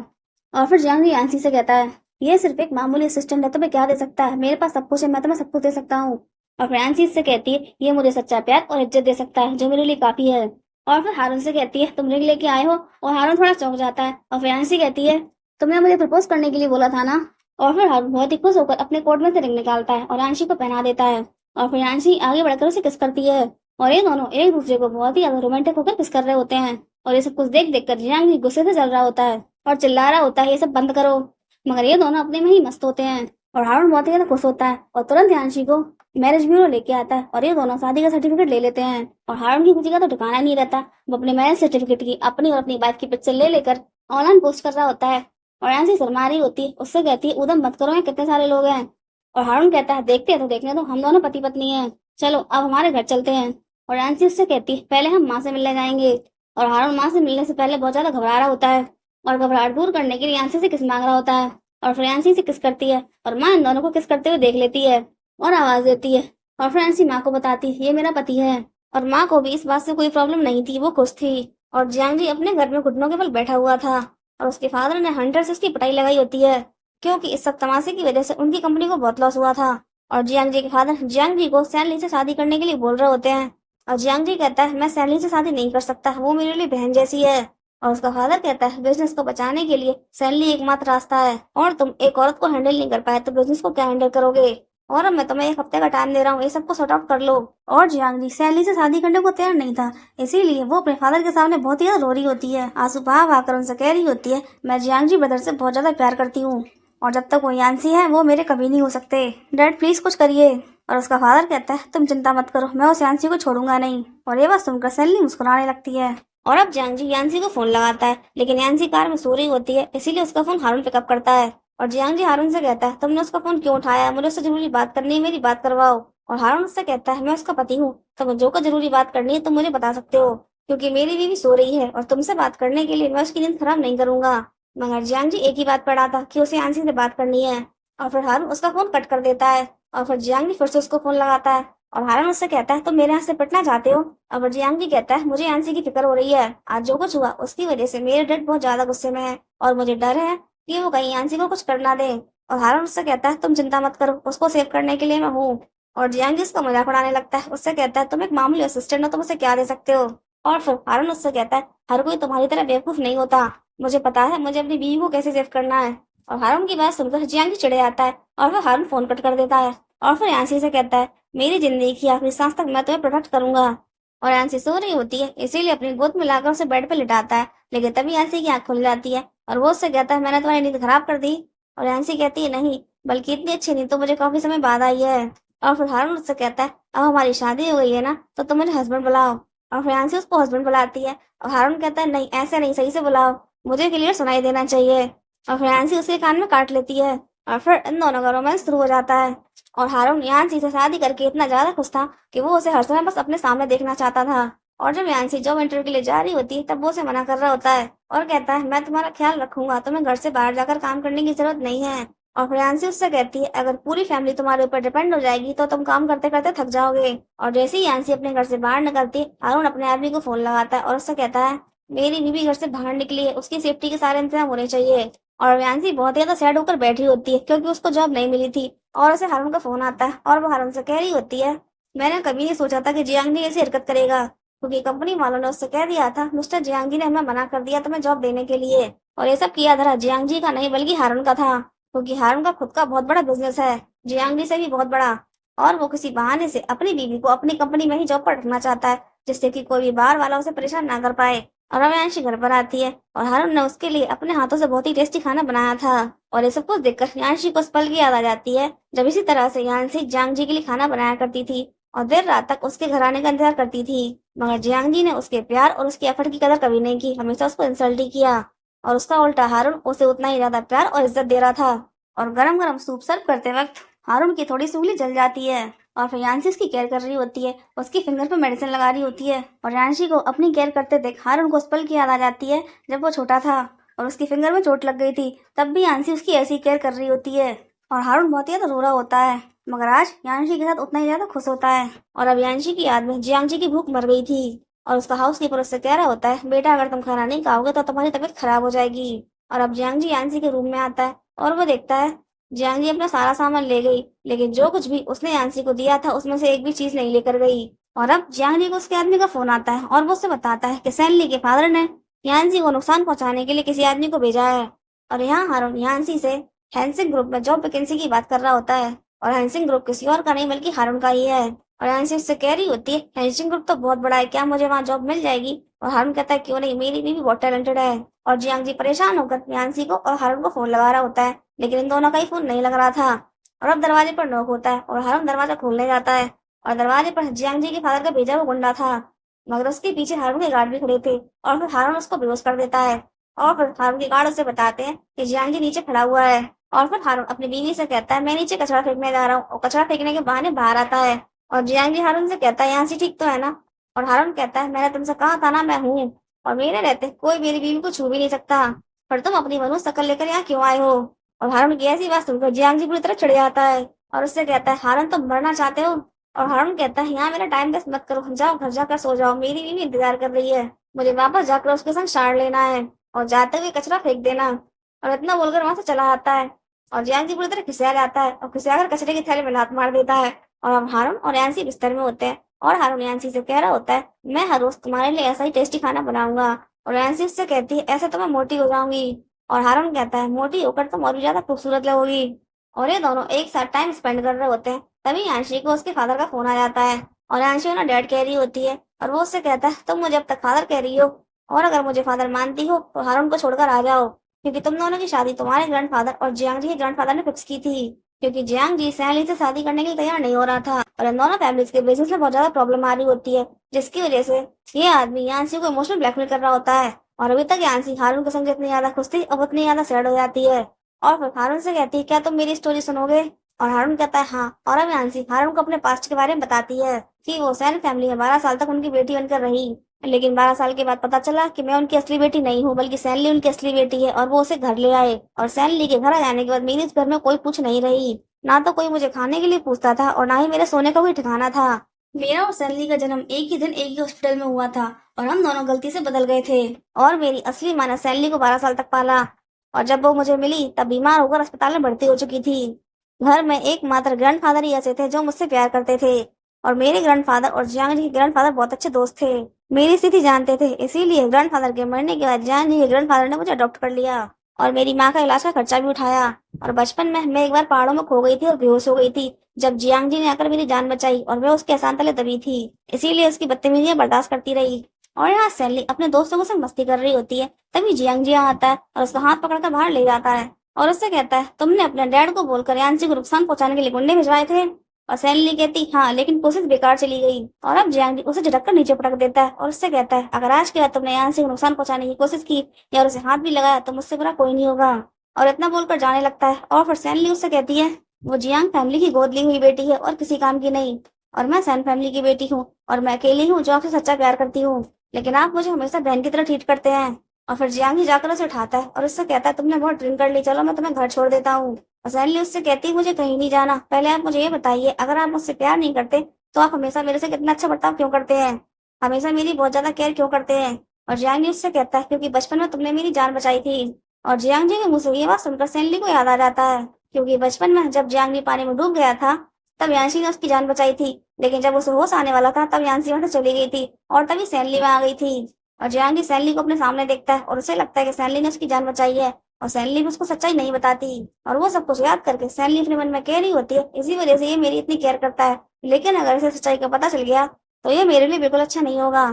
और फिर जियांग जी यांसी से कहता है ये सिर्फ एक मामूली असिस्टेंट है, तुम्हें क्या दे सकता है, मेरे पास सब कुछ है, मैं तुम्हें सब कुछ दे सकता हूँ। और फिर यांसी इससे कहती है ये मुझे सच्चा प्यार और इज्जत दे सकता है, जो मेरे लिए काफी है। और फिर हारून से कहती है तुम रिंग लेके आए हो। और हारून थोड़ा चौंक जाता है और फिर यांसी कहती है तुमने मुझे प्रपोज करने के लिए बोला था ना। और फिर हारून बहुत ही खुश होकर अपने कोट में से रिंग निकालता है और यांशी को पहना देता है। और फिर यांशी आगे बढ़कर उसे किस करती है और ये दोनों एक दूसरे को बहुत ही ज्यादा रोमांटिक होकर किस कर रहे होते हैं। और ये सब कुछ देख देख कर जियांग जी गुस्से से जल रहा होता है और चिल्ला रहा होता है ये सब बंद करो। मगर ये दोनों अपने में ही मस्त होते हैं और हारून बहुत ही ज्यादा खुश होता है और तुरंत यांशी को मैरिज ब्यूरो लेके आता है और ये दोनों शादी का सर्टिफिकेट ले लेते हैं। और हारून की खुशी का तो ठिकाना नहीं रहता, वो अपने मैरिज सर्टिफिकेट की अपनी और अपनी वाइफ की पिक्चर ले लेकर ऑनलाइन पोस्ट कर रहा होता है। और यांशी शर्मा रही होती है, उससे कहती है उधम मत करो, यहाँ कितने सारे लोग हैं। और हारून कहता है देखते हैं तो देखने दो, हम दोनों पति पत्नी हैं, चलो अब हमारे घर चलते हैं। और यांशी उससे कहती है पहले हम माँ से मिलने जाएंगे। और हारून माँ से मिलने से पहले बहुत ज्यादा घबरा रहा होता है और घबराहट दूर करने के लिए यांशी से किस मांग रहा होता है। और फिर यांशी से किस करती है और माँ इन दोनों को किस करते हुए देख लेती है और आवाज देती है। और फिर यांशी माँ को बताती है ये मेरा पति है। और माँ को भी इस बात से कोई प्रॉब्लम नहीं थी, वो खुश थी। और जियांग जी अपने घर में घुटनों के बल बैठा हुआ था और उसके फादर ने हंटर से उसकी पिटाई लगाई होती है, क्योंकि इस सब तमाशे की वजह से उनकी कंपनी को बहुत लॉस हुआ था। और जियांग जी के फादर जियांग जी को सैनली से शादी करने के लिए बोल रहे होते हैं और जियांग जी कहता है मैं सैनली से शादी नहीं कर सकता, वो मेरे लिए बहन जैसी है। और उसका फादर कहता है बिजनेस को बचाने के लिए सैनली एकमात्र रास्ता है और तुम एक औरत को हैंडल नहीं कर पाए तो बिजनेस को क्या हैंडल करोगे। और अब मैं तुम्हें 1 हफ्ते का टाइम दे रहा हूँ, ये सबको सॉर्ट आउट कर लो। और जियांग जी सैनली से शादी करने को तैयार नहीं था, इसीलिए वो अपने फादर के सामने बहुत ही ज्यादा रो रही होती है, आंसू बहा आकर उनसे कह रही होती है मैं जियांग जी ब्रदर से बहुत ज्यादा प्यार करती हूँ और जब तक वो यांसी है वो मेरे कभी नहीं हो सकते, डैड प्लीज कुछ करिए। और उसका फादर कहता है तुम चिंता मत करो, मैं उस यांसी को छोड़ूंगा नहीं। और ये बात सुनकर सैनली मुस्कुराने लगती है। और अब जियांग जी यांसी को फोन लगाता है, लेकिन यांसी कार में सो रही होती है, इसीलिए उसका फोन हारून पिकअप करता है और जियांग जी हारून से कहता है, तुमने उसका फोन क्यों उठाया, मुझे उससे जरूरी बात करनी है, मेरी बात करवाओ। और हारून उससे कहता है, मैं उसका पति हूँ, तो जो को जरूरी बात करनी है तुम मुझे बता सकते हो, क्योंकि मेरी बीवी सो रही है और तुमसे बात करने के लिए मैं उसकी नींद खराब नहीं करूंगा। मगर जियांग जी एक ही बात पढ़ा था कि उसे यांसी से बात करनी है। और फिर हारून उसका फोन कट कर देता है। और फिर जियांग जी फिर से उसको फोन लगाता है और हारून उससे कहता है, तुम मेरे हाथ से पिटना चाहते हो। और फिर जियांग जी कहता है, मुझे यांसी की फिक्र हो रही है, आज जो कुछ हुआ उसकी वजह से मेरे डैड बहुत ज्यादा गुस्से में है और मुझे डर है कि वो कहीं यांसी को कुछ कर ना दे। और हारून उससे कहता है, तुम चिंता मत करो, उसको सेव करने के लिए मैं हूँ। और जियांग जी उसका मजाक उड़ाने लगता है, उससे कहता है, तुम एक मामूली असिस्टेंट हो, तुम उसे क्या दे सकते हो। और फिर हारून उससे कहता है, हर कोई तुम्हारी तरह बेवकूफ नहीं होता, मुझे पता है मुझे अपनी बीवी को कैसे सेव करना है। और हारून की बात सुनकर जियांग जी चिढ़ जाता है और फिर हारून फोन कट कर देता है। और फिर यांसी से कहता है, मेरी जिंदगी की आखिरी सांस तक मैं तुम्हें प्रोटेक्ट करूंगा। और यांसी सो रही होती है, इसीलिए अपनी गोद में लाकर उसे बेड पर लिटाता है, लेकिन तभी यांसी की आंख खुल जाती है और वो उससे कहता है, मैंने तुम्हारी नींद खराब कर दी। और यांसी कहती है, नहीं, बल्कि इतनी अच्छी नींद तो मुझे काफी समय बाद आई है। और फिर हारून उससे कहता है, अब हमारी शादी हो गई है ना, तो मुझे हस्बैंड बुलाओ। और फिर यांसी उसको हस्बैंड बुलाती है और हारून कहता है, नहीं ऐसे नहीं, सही से बुलाओ, मुझे क्लियर सुनाई देना चाहिए। और फिर यांसी उसके कान में काट लेती है और फिर इन दोनों का रोमांस शुरू हो जाता है। और हारून यांसी से शादी करके इतना ज्यादा खुश था कि वो उसे हर समय बस अपने सामने देखना चाहता था। और जब यांसी जॉब इंटरव्यू के लिए जा रही होती है तब वो उसे मना कर रहा होता है और कहता है, मैं तुम्हारा ख्याल रखूंगा, तुम्हें घर से बाहर जाकर काम करने की जरूरत नहीं है। और फिर यांसी उससे कहती है, अगर पूरी फैमिली तुम्हारे ऊपर डिपेंड हो जाएगी तो तुम काम करते करते थक जाओगे। और जैसे ही यांसी अपने घर से बाहर निकलती है, हारून अपने आदमी को फोन लगाता है और उससे कहता है, मेरी बीवी घर से बाहर निकली है, उसकी सेफ्टी के सारे इंतजाम होने चाहिए। और यांसी बहुत ज्यादा सैड होकर बैठी होती है क्योंकि उसको जॉब नहीं मिली थी। और उसे हारून का फोन आता है और वो हारून से कह रही होती है, मैंने कभी नहीं सोचा था कि जियांग जी ऐसी हरकत करेगा, क्योंकि कंपनी वालों ने उससे कह दिया था, मिस्टर जियांग जी ने हमें मना कर दिया तुम्हें जॉब देने के लिए। और ये सब किया धरा जियांग जी का नहीं बल्कि हारून का था, क्योंकि हारून का खुद का बहुत बड़ा बिजनेस है, जियांग जी से भी बहुत बड़ा। और वो किसी बहाने से अपनी बीवी को अपनी कंपनी में ही जॉब पर रखना चाहता है, जिससे कि कोई भी बाहर वाला उसे परेशान ना कर पाए। और अब यांशी घर पर आती है और हारून ने उसके लिए अपने हाथों से बहुत ही टेस्टी खाना बनाया था। और ये सब कुछ देखकर यांशी को उस पल की याद आ जाती है जब इसी तरह से यांशी जियांग जी के लिए खाना बनाया करती थी और देर रात तक उसके घर आने का इंतजार करती थी। मगर जियांग जी ने उसके प्यार और उसके एफर्ट की कदर कभी नहीं की, हमेशा उसको इंसल्ट ही किया। और उसका उल्टा हारून उसे उतना ही ज्यादा प्यार और इज्जत दे रहा था। और गरम गरम सूप सर्व करते वक्त हारून की थोड़ी सी उंगली जल जाती है और फिर यांशी उसकी केयर कर रही होती है, उसकी फिंगर पे मेडिसिन लगा रही होती है। और यांशी को अपनी केयर करते देख हारून को उस पल की याद आ जाती है जब वो छोटा था और उसकी फिंगर में चोट लग गई थी, तब भी यांशी उसकी ऐसी केयर कर रही होती है। और हारून बहुत ही ज्यादा रो रहा होता है, मगर आज यांशी के साथ उतना ही ज्यादा खुश होता है। और अब यांशी की याद में जियांग जी की भूख मर गई थी और उसका हाउस कीपर उससे कह रहा होता है, बेटा अगर तुम खाना नहीं खाओगे तो तुम्हारी तबीयत खराब हो जाएगी। और अब जियांग जी यांशी के रूम में आता है और वो देखता है जियांग जी अपना सारा सामान ले गई, लेकिन जो कुछ भी उसने यांसी को दिया था उसमें से एक भी चीज नहीं लेकर गई। और अब जियांग जी को उसके आदमी का फोन आता है और वो उससे बताता है कि सैनली के फादर ने यांसी को नुकसान पहुंचाने के लिए किसी आदमी को भेजा है। और यहाँ हारून यांसी से हैंसिंग ग्रुप में जॉब वैकेंसी की बात कर रहा होता है और हैंसिंग ग्रुप किसी और का नहीं बल्कि हारून का ही है। और यांसी उससे कह रही होती है, हैंसिंग ग्रुप तो बहुत बड़ा है, क्या मुझे वहाँ जॉब मिल जाएगी। और हारून कहता है, क्यों नहीं, मेरी बीवी बहुत टैलेंटेड है। और जियांग जी परेशान होकर यांसी को और हारून को फोन लगा रहा होता है, लेकिन इन दोनों का ही फोन नहीं लग रहा था। और अब दरवाजे पर नॉक होता है और हारून दरवाजा खोलने जाता है और दरवाजे पर जियांग जी के फादर का भेजा हुआ गुंडा था, मगर उसके पीछे हारून के गार्ड भी खड़े थे। और फिर हारून उसको बेहोश कर देता है और फिर हारून के गार्ड उसे बताते हैं कि जियांग जी नीचे खड़ा हुआ है। और फिर हारून अपनी बीवी से कहता है, मैं नीचे कचरा फेंकने जा रहा हूँ, और कचरा फेंकने के बहाने बाहर आता है। और जियांग जी हारून से कहता है, यहाँ से ठीक तो है ना। और हारून कहता है, मैंने तुमसे कहा था ना मैं हूँ, और मेरे रहते कोई मेरी बीवी को छू भी नहीं सकता, पर तुम अपनी मनुष्य शक्ल लेकर यहाँ क्यों आए हो। और हारून की ऐसी बात सुनकर जियांग जी पूरी तरह चिढ़ जाता है और उससे कहता है, हारून तुम मरना चाहते हो। और हारून कहता है, यहाँ मेरा टाइम वेस्ट मत करो, जाओ घर जाकर सो जाओ, मेरी बीवी इंतजार कर रही है, मुझे वापस जाकर उसके संग साड़ लेना है और जाते हुए कचरा फेंक देना। और इतना बोलकर वहां से चला आता है और जियांग जी पूरी तरह खिसिया जाता है और खिसियाकर कचरे की थैली में लात मार देता है। और अब हारून और यांसी बिस्तर में होते हैं और हारून यांसी से कह रहा होता है, मैं हर रोज तुम्हारे लिए ऐसा ही टेस्टी खाना बनाऊंगा। और यांसी उससे कहती है, ऐसे तो मैं मोटी हो जाऊंगी। और हारून कहता है, मोटी होकर तुम और भी ज्यादा खूबसूरत लगोगी। और ये दोनों एक साथ टाइम स्पेंड कर रहे होते हैं, तभी यांशी को उसके फादर का फोन आ जाता है और यांशी उन्हें डैड कह रही होती है और वो उससे कहता है, तुम मुझे अब तक फादर कह रही हो, और अगर मुझे फादर मानती हो तो हारून को छोड़कर आ जाओ, क्योंकि तुम दोनों की शादी तुम्हारे ग्रैंडफादर और जियांग जी के ग्रैंडफादर ने फिक्स की थी, क्योंकि जियांग जी सैली से शादी करने के लिए तैयार नहीं हो रहा था और इन दोनों फैमिलीज के बिजनेस में बहुत ज्यादा प्रॉब्लम आ रही होती है, जिसकी वजह से ये आदमी यांसी को इमोशनल ब्लैकमेल कर रहा होता है। और अभी तक यांसी हारून के संग जितनी ज्यादा खुश थी अब उतनी ज्यादा सैड हो जाती है। और फिर हारून से कहती है क्या तुम मेरी स्टोरी सुनोगे। और हारून कहता है हाँ। और अब यांसी हारून को अपने पास्ट के बारे में बताती है कि वो सैन फैमिली में 12 साल तक उनकी बेटी बनकर रही, लेकिन 12 साल के बाद पता चला कि मैं उनकी असली बेटी नहीं हूँ बल्कि सैनली उनकी असली बेटी है, और वो उसे घर ले आए। और सैनली के घर आ जाने के बाद मेरी इस घर में कोई पूछ नहीं रही, ना तो कोई मुझे खाने के लिए पूछता था और ना ही मेरे सोने का कोई ठिकाना था। मेरा और सैनली का जन्म एक ही दिन एक ही हॉस्पिटल में हुआ था और हम दोनों गलती से बदल गए थे। और मेरी असली माँ ने सैनली को 12 साल तक पाला, और जब वो मुझे मिली तब बीमार होकर अस्पताल में भर्ती हो चुकी थी। घर में एकमात्र ग्रैंडफादर ही ऐसे थे जो मुझसे प्यार करते थे, और मेरे ग्रैंडफादर और जियांग जी के ग्रैंडफादर बहुत अच्छे दोस्त थे, मेरी स्थिति जानते थे, इसीलिए ग्रैंडफादर के मरने के बाद जियांग जी के ग्रैंडफादर ने मुझे अडॉप्ट कर लिया और मेरी माँ का इलाज का खर्चा भी उठाया। और बचपन में मैं एक बार पहाड़ों में खो गई थी और बेहोश हो गई थी, जब जियांग जी ने आकर मेरी जान बचाई और मैं उसके एहसान तले दबी थी, इसीलिए उसकी बदतमीजियां बर्दाश्त करती रही। और यहाँ सैनली अपने दोस्तों के संग मस्ती कर रही होती है, तभी जियांग जी यहाँ आता है और उसका हाथ पकड़कर बाहर ले जाता है और उससे कहता है तुमने अपने डैड को बोलकर यांसी को नुकसान पहुंचाने के लिए गुंडे भिजवाए थे। और सैनली कहती हाँ, लेकिन कोशिश बेकार चली गई। और अब जियांग जी उसे झटक कर नीचे पटक देता है और उससे कहता है अगर आज के बाद तुमने यांसी को नुकसान पहुंचाने की कोशिश की या उसे हाथ भी लगाया तो मुझसे बुरा कोई नहीं होगा। और इतना बोलकर जाने लगता है। और फिर सैनली उससे कहती है वो जियांग फैमिली की गोद ली हुई बेटी है और किसी काम की नहीं, और मैं सैन फैमिली की बेटी हूँ और मैं अकेली हूँ जो आपसे सच्चा प्यार करती हूँ, लेकिन आप मुझे हमेशा बहन की तरह ट्रीट करते हैं। और फिर जियांग ही जाकर उसे उठाता है और उससे कहता है तुमने बहुत ड्रिंक कर ली, चलो मैं तुम्हें घर छोड़ देता हूँ। और सैनली उससे कहती है मुझे कहीं नहीं जाना, पहले आप मुझे ये बताइए अगर आप मुझसे प्यार नहीं करते तो आप हमेशा मेरे से कितना अच्छा बर्ताव क्यों करते हैं, हमेशा मेरी बहुत ज्यादा केयर क्यों करते हैं। और जियांग जी उससे कहता है क्योंकि बचपन में तुमने मेरी जान बचाई थी। और जियांग जी के मुंह से ये बात सुनकर सैनली को याद आ जाता है, क्योंकि बचपन में जब जियांग जी पानी में डूब गया था तब यांशी ने उसकी जान बचाई थी, लेकिन जब उसे होश आने वाला था तब यांशी वहां से चली गई थी और तभी सैनली वहां आ गई थी। और जियांग जी सैनली को अपने सामने देखता है और उसे लगता है कि सैनली ने उसकी जान बचाई है, और सैनली भी उसको सच्चाई नहीं बताती। और वो सब कुछ याद करके सैनली अपने मन में कह रही होती है इसी वजह से ये मेरी इतनी केयर करता है, लेकिन अगर इसे सच्चाई का पता चल गया तो ये मेरे लिए बिल्कुल अच्छा नहीं होगा।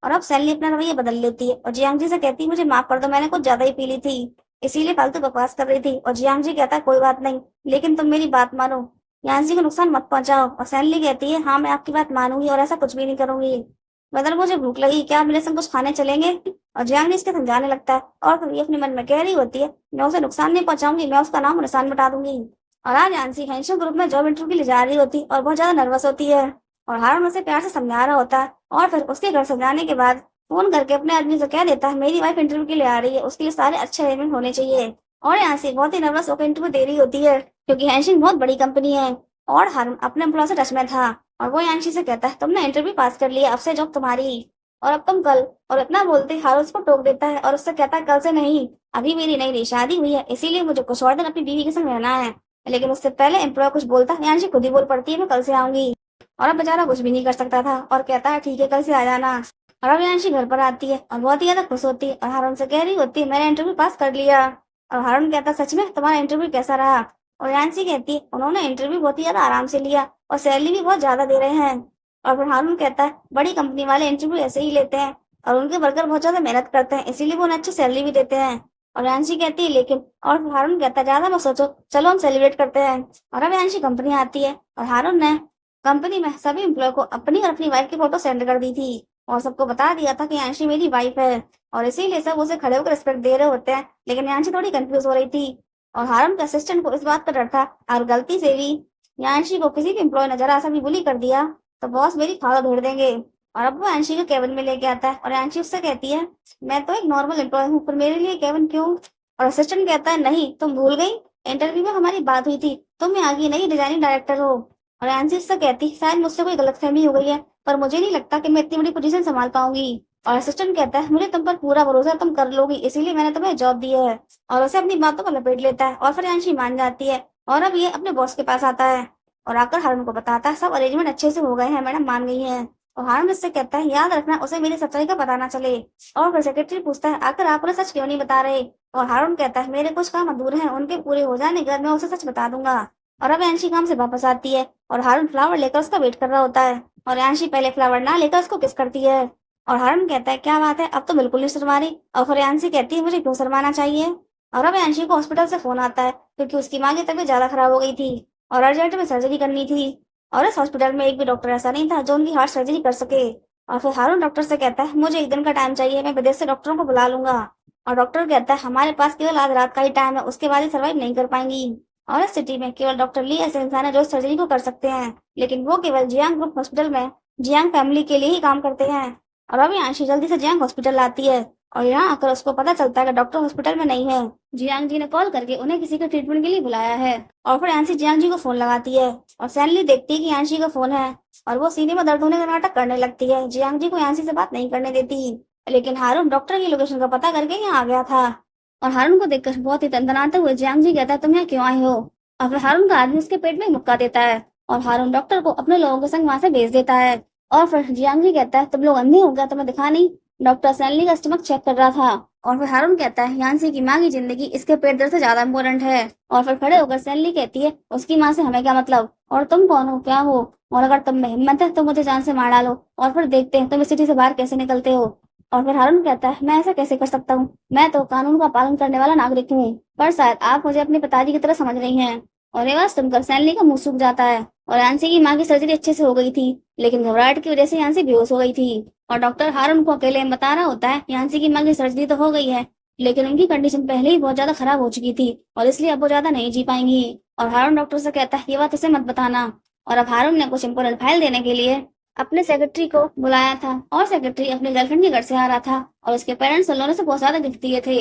और अब सैनली अपना रवैया बदल लेती है और जियांग जी से कहती है मुझे माफ कर दो, मैंने कुछ ज्यादा ही पी ली थी, इसीलिए फालतू बकवास कर रही थी। और जियांग जी कहता है कोई बात नहीं, लेकिन तुम मेरी बात मानो, यांसी को नुकसान मत पहुंचाओ। और सैनली कहती है हाँ मैं आपकी बात मानूंगी और ऐसा कुछ भी नहीं करूंगी, मगर मुझे भूख लगी, क्या आप मेरे संग कुछ खाने चलेंगे। और जियांग इसके समझाने लगता है और फिर ये अपने मन में कह रही होती है मैं उसे नुकसान नहीं पहुंचाऊंगी, मैं उसका नाम और निशान बता दूंगी। और आज यांसी हैंशो ग्रुप में जॉब इंटरव्यू के लिए जा रही होती और बहुत ज्यादा नर्वस होती है, और हारून उसे प्यार से समझा रहा होता है। और फिर उसके घर समझाने के बाद फोन करके अपने आदमी से कह देता है मेरी वाइफ इंटरव्यू के लिए आ रही है, उसके लिए सारे अच्छे अरेंजमेंट होने चाहिए। और यांसी बहुत ही नर्वस होकर इंटरव्यू दे रही होती है, क्योंकि हैंशिंग बहुत बड़ी कंपनी है और हारून अपने एम्प्लॉय से टच में था। और वो यांशी से कहता है तुमने इंटरव्यू पास कर लिया, अब से जॉब तुम्हारी, और अब तुम कल। और इतना बोलते हारून उसको टोक देता है और उससे कहता है कल से नहीं, अभी मेरी नई नई शादी हुई है, इसीलिए मुझे कुछ और दिन अपनी बीवी के संग रहना है। लेकिन उससे पहले एम्प्लॉय कुछ बोलता है यांशी खुद ही बोल पड़ती है मैं कल से आऊंगी। और अब बेचारा कुछ भी नहीं कर सकता था और कहता है ठीक है कल से आ जाना। और अब यांशी घर पर आती है और बहुत ही ज्यादा खुश होती है और हारून से कह रही होती है मैंने इंटरव्यू पास कर लिया। और हारून कहता सच में, तुम्हारा इंटरव्यू कैसा रहा। और यांशी कहती है उन्होंने इंटरव्यू बहुत ही ज्यादा आराम से लिया और सैलरी भी बहुत ज्यादा दे रहे हैं। और फिर हारून कहता है बड़ी कंपनी वाले इंटरव्यू ऐसे ही लेते हैं और उनके वर्कर बहुत ज्यादा मेहनत करते हैं, इसीलिए वो उन्हें अच्छी सैलरी भी देते हैं। और यांशी कहती है लेकिन, और फिर हारून कहता है ज्यादा मत सोचो, चलो हम सेलिब्रेट करते हैं। और अब यांशी कंपनी आती है और हारून ने कंपनी में सभी एम्प्लॉय को अपनी और अपनी वाइफ की फोटो सेंड कर दी थी और सबको बता दिया था कि यांशी मेरी वाइफ है, और इसीलिए सब उसे खड़े होकर रिस्पेक्ट दे रहे होते हैं। लेकिन यांशी थोड़ी कंफ्यूज हो रही थी और हारून के असिस्टेंट को इस बात का डर था और गलती से भी यांशी को किसी भी एम्प्लॉय ने जरा सा भी बुली कर दिया तो बॉस मेरी खाला ढूंढ देंगे। और अब वो यांशी को केबिन में लेके आता है और यांशी उससे कहती है मैं तो एक नॉर्मल एम्प्लॉय हूँ, पर मेरे लिए केबिन क्यों। और असिस्टेंट कहता है नहीं, तुम भूल गई, इंटरव्यू में हमारी बात हुई थी, तुम यहाँ की नई डिजाइनिंग डायरेक्टर हो। और यांशी उससे कहती शायद मुझसे कोई गलतफहमी हो गई है, पर मुझे नहीं लगता कि मैं इतनी बड़ी पोजीशन संभाल पाऊंगी। और असिस्टेंट कहता है मुझे तुम पर पूरा भरोसा है, तुम कर लोगी, इसीलिए मैंने तुम्हें जॉब दी है। और उसे अपनी बातों को लपेट लेता है और फिर यांशी मान जाती है। और अब ये अपने बॉस के पास आता है और आकर हारून को बताता है सब अरेंजमेंट अच्छे से हो गए हैं, मैडम मान गई है। और हारून उससे कहता है याद रखना उसे मेरी सच्चाई का पता ना चले। और फिर सेक्रेटरी पूछता है आखिर आप उन्हें सच क्यों नहीं बता रहे। और हारून कहता है मेरे कुछ काम अधूरे हैं, उनके पूरे हो जाने के बाद मैं उसे सच बता दूंगा। और अब यांशी काम से वापस आती है और हारून फ्लावर लेकर उसका वेट कर रहा होता है और यांशी पहले फ्लावर ना लेकर उसको किस करती है। और हारून कहता है क्या बात है, अब तो बिल्कुल नहीं शर्मा रही। और फिर यांशी कहती है मुझे क्यों शर्माना चाहिए। और अब यांशी को हॉस्पिटल से फोन आता है क्योंकि उसकी माँ की तबीयत ज्यादा खराब हो गई थी और अर्जेंट में सर्जरी करनी थी, और इस हॉस्पिटल में एक भी डॉक्टर ऐसा नहीं था जो उनकी हार्ट सर्जरी कर सके। और फिर हारून डॉक्टर से कहता है मुझे एक दिन का टाइम चाहिए, मैं विदेश से डॉक्टरों को बुला लूंगा। और डॉक्टर कहता है हमारे पास केवल आज रात का ही टाइम है, उसके बाद ही सर्वाइव नहीं कर पाएंगी। और इस सिटी में केवल डॉक्टर ली ऐसे इंसान है जो सर्जरी को कर सकते हैं, लेकिन वो केवल जियांग ग्रुप हॉस्पिटल में जियांग फैमिली के लिए ही काम करते हैं। और अभी आंशी जल्दी से जियांग हॉस्पिटल आती है और यहाँ आकर उसको पता चलता है कि डॉक्टर हॉस्पिटल में नहीं है। जियांग जी ने कॉल करके उन्हें किसी के ट्रीटमेंट के लिए बुलाया है। और फिर यांसी जियांग जी को फोन लगाती है और सैनली देखती है कि यांशी का फोन है और वो सीने में दर्द होने का नाटक करने लगती है। जियांग जी को यांसी से बात नहीं करने देती, लेकिन हारून डॉक्टर की लोकेशन का पता करके यहाँ आ गया था। और हारून को देखकर बहुत ही तनतनाते हुए जियांग जी कहता है तुम यहाँ क्यों आए हो। और फिर हारून का आदमी उसके पेट में मुक्का देता है और हारून डॉक्टर को अपने लोगों के संग वहां से भेज देता है। और फिर जियांग जी कहता है तुम लोग अंधे हो गया, तुम्हें दिखा नहीं। डॉक्टर सैनली का स्टमक चेक कर रहा था। और फिर हारून कहता है यांसी की माँ की जिंदगी इसके पेट दर्द से ज्यादा इम्पोर्टेंट है। और फिर खड़े होकर सैनली कहती है उसकी माँ से हमें क्या मतलब, और तुम कौन हो, क्या हो, और अगर तुम में हिम्मत है तो मुझे जान से मार डालो और फिर देखते हैं तुम इस सिटी से बाहर कैसे निकलते हो। और फिर हारून कहता है मैं ऐसा कैसे कर सकता हूँ, मैं तो कानून का पालन करने वाला नागरिक हूँ, पर शायद आप मुझे अपने पिताजी की तरह समझ रही हैं। और ये बात सुनकर सैनली का मुंह सूख जाता है। और यांसी की माँ की सर्जरी अच्छे से हो गई थी, लेकिन घबराहट की वजह से यांसी बेहोश हो गई थी। और डॉक्टर हारून को अकेले में बता रहा होता है यांसी की माँ की सर्जरी तो हो गई है, लेकिन उनकी कंडीशन पहले ही बहुत ज्यादा खराब हो चुकी थी और इसलिए अब वो ज्यादा नहीं जी पाएंगी। और हारून डॉक्टर से कहता है ये बात उसे मत बताना। और अब हारून ने कुछ इंपोर्टेंट फाइल देने के लिए अपने सेक्रेटरी को बुलाया था और सेक्रेटरी अपने गर्लफ्रेंड के घर से आ रहा था और उसके पेरेंट्स उन लोगों ने से बहुत ज्यादा गिफ्ट दिए थे,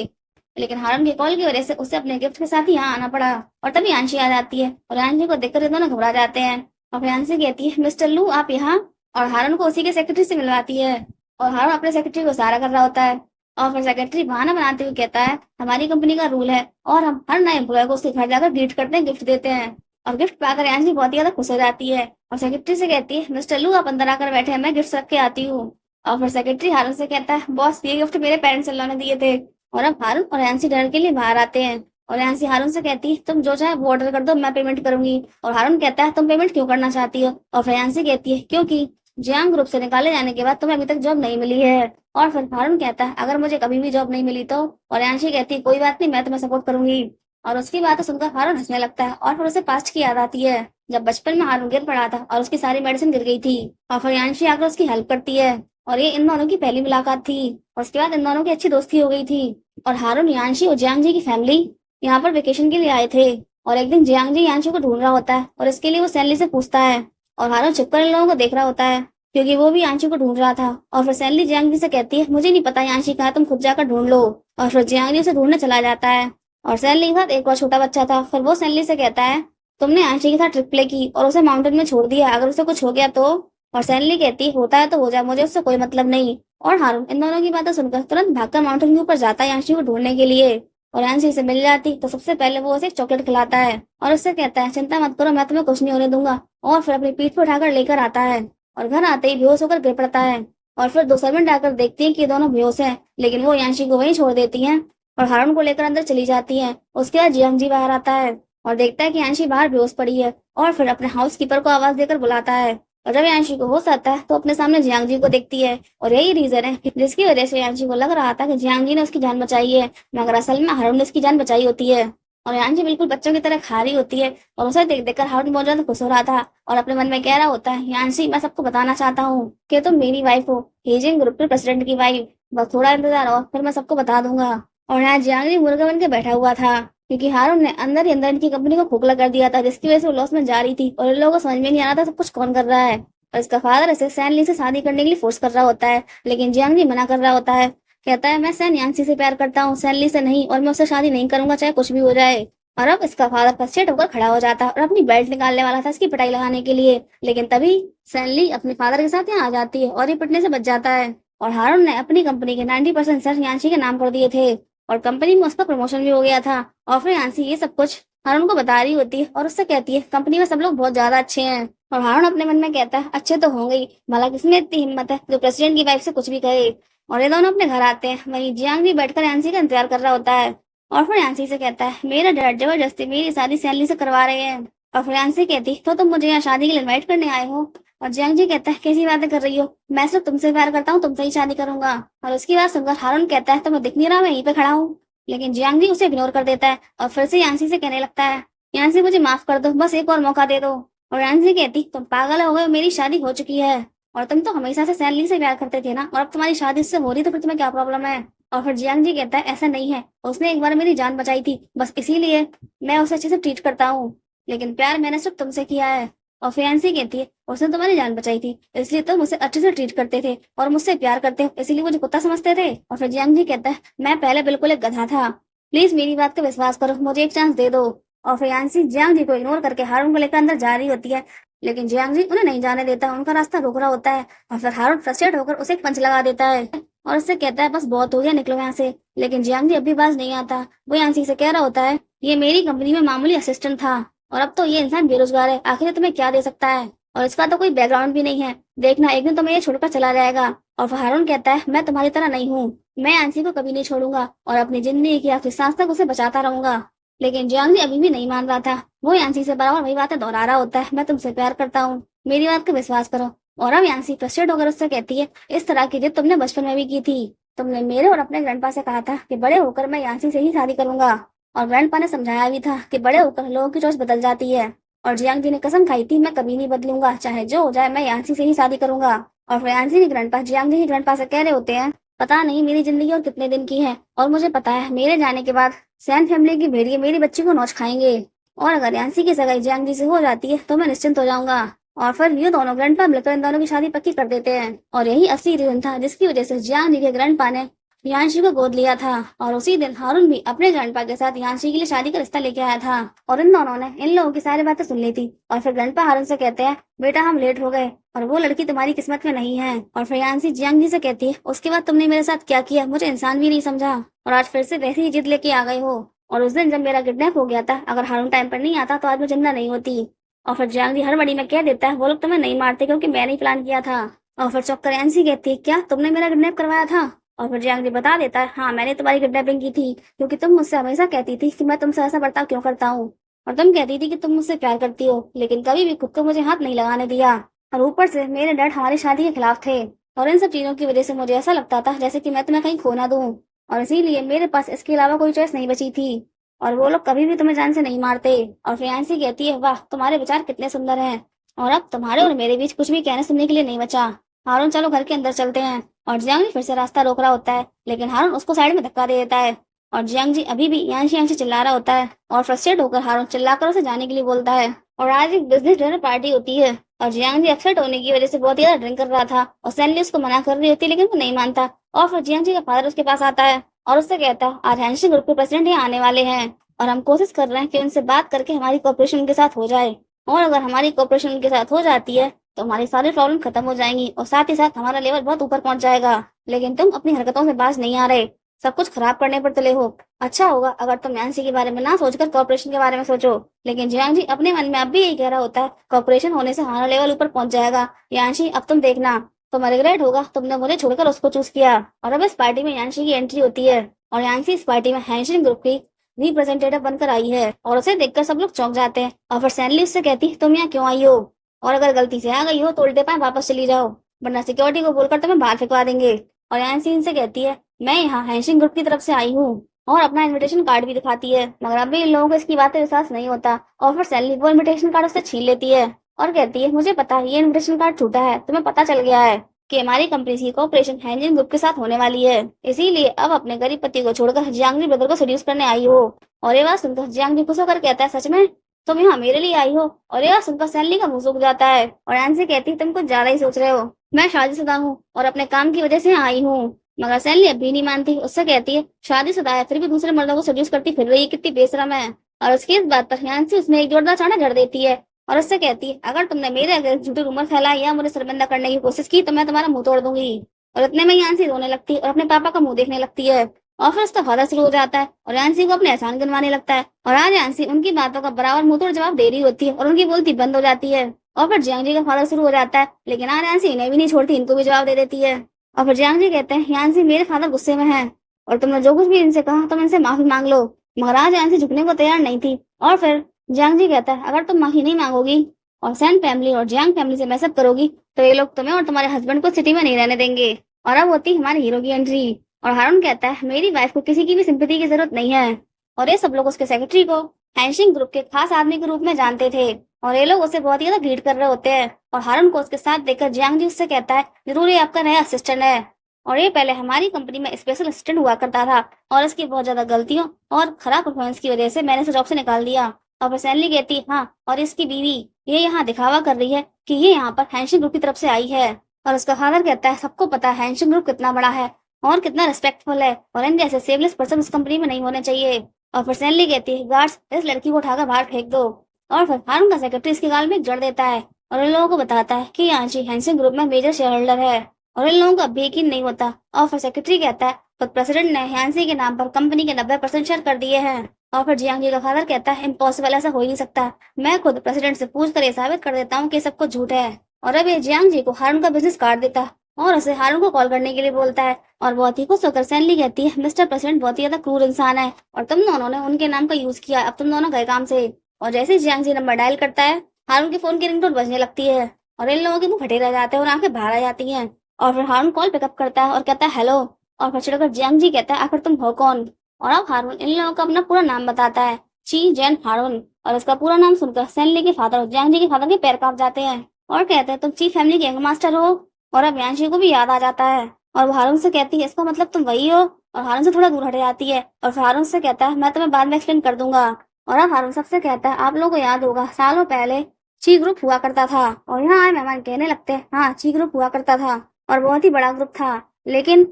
लेकिन हारून की कॉल की वजह से उसे अपने गिफ्ट के साथ ही यहाँ आना पड़ा। और तभी यांशी आ जाती है और यांशी को देखकर ये दोनों घबरा जाते हैं। और फिर यांशी कहती है मिस्टर लू आप यहाँ, और हारून को उसी के सेक्रेटरी से मिलवाती है। और हारून अपने सेक्रेटरी को इशारा कर रहा होता है और फिर सेक्रेटरी बहाना बनाते हुए कहता है हमारी कंपनी का रूल है और हम हर नए एम्प्लॉय को उसके घर जाकर ग्रीट करते हैं, गिफ्ट देते हैं। और गिफ्ट पाकर यांशी बहुत ही ज्यादा खुश हो जाती है और सेक्रेटरी से कहती है मिस्टर लू आप अंदर आकर बैठे हैं, मैं गिफ्ट रख के आती हूँ। और फिर सेक्रेटरी हारून से कहता है बॉस ये गिफ्ट मेरे पेरेंट्स इन लोगों ने दिए थे। और अब हारून और यांसी डिनर के लिए बाहर आते हैं और यांसी हारून से कहती है तुम जो चाहे वो ऑर्डर कर दो, मैं पेमेंट करूंगी। और हारून कहता है तुम पेमेंट क्यों करना चाहती हो। और फिर यांसी कहती है क्योंकि जियांग ग्रुप से निकाले जाने के बाद तुम्हें अभी तक जॉब नहीं मिली है। और फिर हारून कहता है अगर मुझे कभी भी जॉब नहीं मिली तो। और यांशी कहती है कोई बात नहीं, मैं तुम्हें सपोर्ट करूंगी। और उसकी बात सुनकर हारून हंसने लगता है और फिर उसे पास्ट की याद आती है जब बचपन में हारून गिर पड़ा था और उसकी सारी मेडिसिन गिर गई थी। और फिर यांशी आकर उसकी हेल्प करती है और ये इन दोनों की पहली मुलाकात थी और उसके बाद इन दोनों की अच्छी दोस्ती हो गई थी। और हारून, यांशी और जियांग जी की फैमिली यहाँ पर वेकेशन के लिए आए थे और एक दिन जियांग जी यांशी को ढूंढ रहा होता है और इसके लिए वो सैनली से पूछता है और हारून छिपकर इन लोगों को देख रहा होता है क्योंकि वो भी यांशी को ढूंढ रहा था। और फिर सैनली जियांग जी से कहती है मुझे नहीं पता यांशी कहाँ, तुम खुद जाकर ढूंढ लो। और फिर जियांग जी उसे ढूंढने चला जाता है और सैनली के साथ एक और छोटा बच्चा था। फिर वो सैनली से कहता है तुमने यांशी के साथ ट्रिक प्ले की और उसे माउंटेन में छोड़ दिया, अगर उसे कुछ हो गया तो। और सैनली कहती होता है तो हो जाए, मुझे उससे कोई मतलब नहीं। और हारून इन दोनों की बातें सुनकर तुरंत भागकर माउंटेन के ऊपर जाता है यांशी को ढूंढने के लिए। और यांशी से मिल जाती तो सबसे पहले वो उसे एक चॉकलेट खिलाता है और उससे कहता है चिंता मत करो, मैं तुम्हें कुछ नहीं होने दूंगा। और फिर अपनी पीठ पर उठाकर लेकर आता है और घर आते ही बेहोश होकर गिर पड़ता है। और फिर दो सर्वेंट आकर देखती है कि ये दोनों बेहोश हैं, लेकिन वो यांशी को वहीं छोड़ देती हैं और हारून को लेकर अंदर चली जाती हैं। उसके बाद जियांग जी बाहर आता है और देखता है कि यांशी बाहर बेहोश पड़ी है और फिर अपने हाउस कीपर को आवाज देकर बुलाता है। और जब यांशी को होश आता है तो अपने सामने जियांग जी को देखती है और यही रीजन है जिसकी वजह से यांशी को लग रहा था कि जियांग जी ने उसकी जान बचाई है, मगर असल में हारून ने उसकी जान बचाई होती है। और यांशी बिल्कुल बच्चों की तरह खा रही होती है और उसे देख देखकर हारून बहुत ज्यादा खुश हो रहा था और अपने मन में कह रहा होता है यांशी मैं सबको बताना चाहता हूँ कि तुम मेरी वाइफ हो, हेजिंग ग्रुप के प्रेसिडेंट की वाइफ। बस थोड़ा इंतजार और फिर मैं सबको बता दूंगा। और यहाँ जियांग जी मुर्गा बन के बैठा हुआ था क्योंकि हारून ने अंदर ही अंदर इनकी कंपनी को खोखला कर दिया था, जिसकी वजह से वो लॉस में जा रही थी और इन लोगों को समझ में नहीं आ रहा था सब कुछ कौन कर रहा है। और इसका फादर इसे सैनली से शादी करने के लिए फोर्स कर रहा होता है, लेकिन जियांग जी मना कर रहा होता है। कहता है मैं सैन यांसी से प्यार करता हूँ, सैनली से नहीं, और मैं उससे शादी नहीं करूंगा चाहे कुछ भी हो जाए। और अब इसका फादर फ्रस्ट्रेट होकर खड़ा हो जाता है और अपनी बेल्ट निकालने वाला था इसकी पिटाई लगाने के लिए, लेकिन तभी सैनली अपने फादर के साथ यहाँ आ जाती है और ये पिटने से बच जाता है। और हारून ने अपनी कंपनी के 90% शेयर यांशी के नाम कर दिए थे और कंपनी में उसका प्रमोशन भी हो गया था। और फिर यांशी ये सब कुछ हारून को बता रही होती है और उससे कहती है कंपनी में सब लोग बहुत ज्यादा अच्छे हैं। और हारून अपने मन में कहता है अच्छे तो होंगे ही, भला किसमें इतनी हिम्मत है जो प्रेसिडेंट की वाइफ से कुछ भी कहे। और ये दोनों अपने घर आते हैं, वहीं जियांग भी बैठकर यांशी का इंतजार कर रहा होता है। और फिर यांशी से कहता है मेरा डैड जबरदस्ती मेरी शादी सैनली से करवा रहे हैं। और फिर यांशी कहती तो तुम मुझे यहाँ शादी के लिए इन्वाइट करने आए हो। और जियांग जी कहता है कैसी बातें कर रही हो, मैं सिर्फ तुमसे प्यार करता हूँ, तुमसे ही शादी करूंगा। और उसकी बात सुनकर हारून कहता है तुम्हें दिख नहीं रहा मैं यहीं पे खड़ा हूँ, लेकिन जियांग जी उसे इग्नोर कर देता है और फिर से यांशी से कहने लगता है यांशी मुझे माफ कर दो, बस एक और मौका दे दो। और यांशी कहती तुम पागल हो गए, मेरी शादी हो चुकी है और तुम तो हमेशा से सैनली से प्यार करते थे ना, और अब तुम्हारी शादी उससे हो रही तो फिर तुम्हें क्या प्रॉब्लम है। और फिर जियांग जी कहता है ऐसा नहीं है, उसने एक बार मेरी जान बचाई थी, बस इसीलिए मैं उसे अच्छे से ट्रीट करता हूँ, लेकिन प्यार मैंने सिर्फ तुमसे किया है। और फियांसी कहती है उसने तुम्हारी जान बचाई थी, इसलिए तुम उसे अच्छे से ट्रीट करते थे और मुझसे प्यार करते हो, इसीलिए मुझे कुत्ता समझते थे। और फिर जियांग जी कहता है मैं पहले बिल्कुल एक गधा था, प्लीज मेरी बात का विश्वास करो, मुझे एक चांस दे दो। और फियांसी जियांग जी को इग्नोर करके हारून को लेकर अंदर जा रही होती है, लेकिन जियांग जी उन्हें नहीं जाने देता, उनका रास्ता रोक रहा होता है। और फिर हारून फ्रस्ट्रेट होकर उसे एक पंच लगा देता है और उससे कहता है बस बहुत हो गया, निकलो यहाँ से। लेकिन जियांग जी अभी बाज नहीं आता, वो यांसी से कह रहा होता है ये मेरी कंपनी में मामूली असिस्टेंट था और अब तो ये इंसान बेरोजगार है, आखिर तुम्हें क्या दे सकता है, और इसका तो कोई बैकग्राउंड भी नहीं है, देखना एक दिन तुम्हें ये छोड़कर चला जाएगा। और फिर हारून कहता है मैं तुम्हारी तरह नहीं हूँ, मैं यांसी को कभी नहीं छोड़ूंगा और अपनी जिंदगी की आखिरी सांस तक उसे बचाता रहूंगा। लेकिन जियांग जी अभी भी नहीं मान रहा था, वो यांसी से बराबर वही बातें दोहरा रहा होता है, मैं तुमसे प्यार करता हूँ, मेरी बात का विश्वास करो। और अब यांसी फ्रस्ट्रेट होकर उससे कहती है इस तरह की जिद तुमने बचपन में भी की थी, तुमने मेरे और अपने ग्रैंडपा से कहा था कि बड़े होकर मैं यांसी से ही शादी करूंगा, और ग्रैंडपा ने समझाया भी था कि बड़े होकर लोगों की चॉइस बदल जाती है, और जियांग जी ने कसम खाई थी मैं कभी नहीं बदलूंगा, चाहे जो हो जाए मैं यांसी से ही शादी करूंगा। और फिर यांसी के ग्रैंडपा जियांग जी के ग्रैंडपा से कह रहे होते हैं पता नहीं मेरी जिंदगी और कितने दिन की है, और मुझे पता है मेरे जाने के बाद सैन फैमिली की भेड़िए मेरी बच्ची को नोच खाएंगे, और अगर यांसी की सगाई जियांग जी से हो जाती है तो मैं निश्चिंत हो जाऊंगा। और फिर ये दोनों ग्रैंडपा मिलकर इन दोनों की शादी पक्की कर देते हैं, और यही असली रीजन था जिसकी वजह से जियांग जी के ग्रैंडपा ने यांशी को गोद लिया था। और उसी दिन हारून भी अपने ग्रैंडपा के साथ यांशी के लिए शादी का रिश्ता लेके आया था, और इन दोनों ने इन लोगों की सारी बातें सुन ली थी। और फिर ग्रैंडपा हारून से कहते हैं बेटा हम लेट हो गए और वो लड़की तुम्हारी किस्मत में नहीं है। और फिर यांशी जियांग जी से कहती है उसके बाद तुमने मेरे साथ क्या किया, मुझे इंसान भी नहीं समझा, और आज फिर से वैसी ही जिद लेके आ गए हो, और उस दिन जब मेरा किडनैप हो गया था अगर हारून टाइम पर नहीं आता तो आज मैं जिंदा नहीं होती। और फिर जियांग जी हर बड़ी में कह देता है वो लोग तुम्हें नहीं मारते क्योंकि मैंने ही प्लान किया था। और फिर चौक कर यांशी कहती है क्या तुमने मेरा किडनैप करवाया था। और फिर जियांग जी बता देता है हाँ मैंने तुम्हारी किडनैपिंग की थी, क्योंकि तुम मुझसे हमेशा कहती थी कि मैं तुमसे ऐसा बर्ताव क्यों करता हूँ, और तुम कहती थी कि तुम मुझसे प्यार करती हो, लेकिन कभी भी खुद को मुझे हाथ नहीं लगाने दिया, और ऊपर से मेरे डैड हमारी शादी के खिलाफ थे, और इन सब चीजों की वजह से मुझे ऐसा लगता था जैसे कि मैं तुम्हें कहीं खो ना दूं, और इसीलिए मेरे पास इसके अलावा कोई चॉइस नहीं बची थी, और वो लोग कभी भी तुम्हें जान से नहीं मारते। और फिर यांसी कहती है वाह तुम्हारे विचार कितने सुंदर हैं, और अब तुम्हारे और मेरे बीच कुछ भी कहने सुनने के लिए नहीं बचा, हारून चलो घर के अंदर चलते हैं। और जियांग जी फिर से रास्ता रोक रहा होता है, लेकिन हारून उसको साइड में धक्का दे देता है, और जियांग जी अभी भी यांशी यांशी चिल्ला रहा होता है, और फ्रस्ट्रेट होकर हारून चिल्लाकर उसे जाने के लिए बोलता है। और आज एक बिजनेस डिनर पार्टी होती है, और जियांग जी अपसेट होने की वजह से बहुत ज्यादा ड्रिंक कर रहा था, और सैनली उसको मना कर रही होती है लेकिन वो नहीं मानता। और फिर जियांग जी का फादर उसके पास आता है और उससे कहता है आज हैंशिंग ग्रुप के प्रेसिडेंट यहाँ आने वाले हैं, और हम कोशिश कर रहे हैं कि उनसे बात करके हमारी कोऑपरेशन उनके साथ हो जाए, और अगर हमारी कोऑपरेशन उनके साथ हो जाती है तो हमारी सारी प्रॉब्लम खत्म हो जाएंगी, और साथ ही साथ हमारा लेवल बहुत ऊपर पहुंच जाएगा। लेकिन तुम अपनी हरकतों से बाज नहीं आ रहे, सब कुछ खराब करने पर तुले हो, अच्छा होगा अगर तुम यांसी के बारे में ना सोचकर कॉर्पोरेशन के बारे में सोचो। लेकिन जियांग जी अपने मन में अब भी यही कह रहा होता है कॉर्पोरेशन होने से हमारा लेवल ऊपर पहुंच जाएगा, यांशी अब तुम देखना, तुम्हें रिग्रेट होगा तुमने मुझे छोड़कर उसको चूज किया। और अब इस पार्टी में यांशी की एंट्री होती है, और यांशी इस पार्टी में हैंशिंग ग्रुप की रिप्रेजेंटेटिव बनकर आई है, और उसे देखकर सब लोग चौंक जाते हैं। और फिर सैनली उससे कहती तुम यहाँ क्यों आई हो, और अगर गलती से आ गई हो तो उल्टे पाए वापस चली जाओ, वरना सिक्योरिटी को बोलकर तुम्हें बाहर फेंकवा देंगे। और यांसी इनसे कहती है मैं यहाँ हैंशिंग ग्रुप की तरफ से आई हूँ, और अपना इनविटेशन कार्ड भी दिखाती है, मगर अभी इन लोगों को इसकी बातें विश्वास नहीं होता। और फिर सैनली वो इनविटेशन कार्ड उससे छीन लेती है और कहती है मुझे पता है ये इनविटेशन कार्ड छूटा है, तुम्हें पता चल गया है कि हमारी कंपनी की कोऑपरेशन हैंशिंग ग्रुप के साथ होने वाली है, इसीलिए अब अपने गरीब पति को छोड़कर जियांग ब्रदर को सेड्यूस करने आई हो। और ये बात सुनकर जियांग खुश होकर कहता है सच में तुम यहाँ मेरे लिए आई हो। और ये बात सुनकर सैनली का मुंह सूख जाता है, और यांसी कहती है तुम कुछ ज्यादा ही सोच रहे हो, मैं शादीशुदा हूँ और अपने काम की वजह से यहाँ आई हूँ। मगर सैनली अभी नहीं मानती, उससे कहती है शादीशुदा है फिर भी दूसरे मर्दों को सेड्यूस करती फिर रही है, कितनी बेशरम है। और उसकी इस बात पर यांसी उसमें एक जोरदार चांटा जड़ देती है, और उससे कहती है अगर तुमने मेरे अगर झूठी रूमर फैलाई या मुझे शर्मिंदा करने की कोशिश की तो मैं तुम्हारा मुंह तोड़ दूंगी। और इतने में यांसी रोने लगती है और अपने पापा का मुंह देखने लगती है, और फिर उसका फादर शुरू हो जाता है और यांसी को अपने एहसान गिनवाने लगता है। और आज यांसी उनकी बातों का बराबर मुंह तोड़ जवाब दे रही होती है और उनकी बोलती बंद हो जाती है। और फिर जियांग जी का फादर शुरू हो जाता है, लेकिन आज यांसी इन्हें भी नहीं छोड़ती, इनको भी जवाब दे देती है। और फिर जियांग जी कहते हैं यांसी मेरे फादर गुस्से में है और तुमने जो कुछ भी इनसे कहा तुम इनसे माफी मांग लो। मगर आज यांसी झुकने को तैयार नहीं थी। और फिर जियांग जी कहता है अगर तुम माफी नहीं मांगोगी और सैन फैमिली और जियांग फैमिली से मैसअप करोगी तो ये लोग तुम्हें और तुम्हारे हस्बैंड को सिटी में नहीं रहने देंगे। और अब होती हमारे हीरो की एंट्री, और हारून कहता है मेरी वाइफ को किसी की भी सिंपैथी की जरूरत नहीं है। और ये सब लोग उसके सेक्रेटरी को हैंशिंग ग्रुप के खास आदमी के रूप में जानते थे, और ये लोग उसे बहुत ही ज्यादा ग्रीट कर रहे होते हैं। और हारून को उसके साथ देखकर जियांग जी उससे कहता है जरूर ये आपका नया असिस्टेंट है। और ये पहले हमारी कंपनी में स्पेशल असिस्टेंट हुआ करता था और इसकी बहुत ज्यादा गलतियों और खराब परफॉर्मेंस की वजह से मैंने इसे जॉब से निकाल दिया। और फिर सैलरी कहती हाँ, और इसकी बीवी ये यहाँ दिखावा कर रही है कि ये यहाँ पर हैंशिंग ग्रुप की तरफ से आई है। और उसका फादर कहता है सबको पता है हैंशिंग ग्रुप कितना बड़ा है और कितना रिस्पेक्टफुल है और इन जैसे सेवलेस पर्सन इस कंपनी में नहीं होने चाहिए। और फिर सैलरी कहती है गार्ड्स इस लड़की को उठाकर बाहर फेंक दो। और फिर हारून का सेक्रेटरी इसके गाल में एक जड़ देता है और इन लोगों को बताता है कि यांशी हैंशिंग ग्रुप में मेजर शेयर होल्डर है और इन लोगों का भी यकीन नहीं होता। और फिर सेक्रेटरी कहता है खुद प्रेसिडेंट ने यांशी के नाम पर कंपनी के 90% शेयर कर दिए हैं। और फिर जियांग जी का फादर कहता है इम्पॉसिबल, ऐसा हो ही नहीं सकता, मैं खुद प्रेसिडेंट से पूछ कर ये साबित कर देता हूँ कि सब कुछ झूठ है। और अब ये जियांग जी को हारून का बिजनेस काट देता और उसे हारून को कॉल करने के लिए बोलता है। और बहुत ही खुश होकर सैनली कहती है मिस्टर प्रेसिडेंट बहुत ही ज्यादा क्रूर इंसान है और तुम दोनों ने उनके नाम का यूज किया, अब तुम दोनों गए काम से। और जैसे जियांग जी नंबर डायल करता है हारून के फोन की रिंगटोन बजने लगती है और इन लोगों के मुंह फटे रह जाते हैं और आंखें बाहर आ जाती हैं। और फिर हारून कॉल पिकअप करता है और कहता है हेलो। और फिर चिढ़कर जियांग जी कहता है आखिर तुम हो कौन। और अब हारून इन लोगों का अपना पूरा नाम बताता है, ची जैन हारून। और इसका पूरा नाम सुनकर सैनली के फादर और जियांग जी के फादर के पैर कांप जाते हैं और कहते हैं तुम ची फैमिली के मास्टर हो। और अब यांशी को भी याद आ जाता है और वो हारून से कहती है इसका मतलब तुम वही हो। और हारून से थोड़ा दूर हट जाती है और फिर हारून से कहता है मैं तुम्हें बाद में एक्सप्लेन कर दूंगा। और अब हारून सबसे कहता है आप लोगों को याद होगा सालों पहले ची ग्रुप हुआ करता था। और यहाँ आए मेहमान कहने लगते हैं हाँ ची ग्रुप हुआ करता था और बहुत ही बड़ा ग्रुप था, लेकिन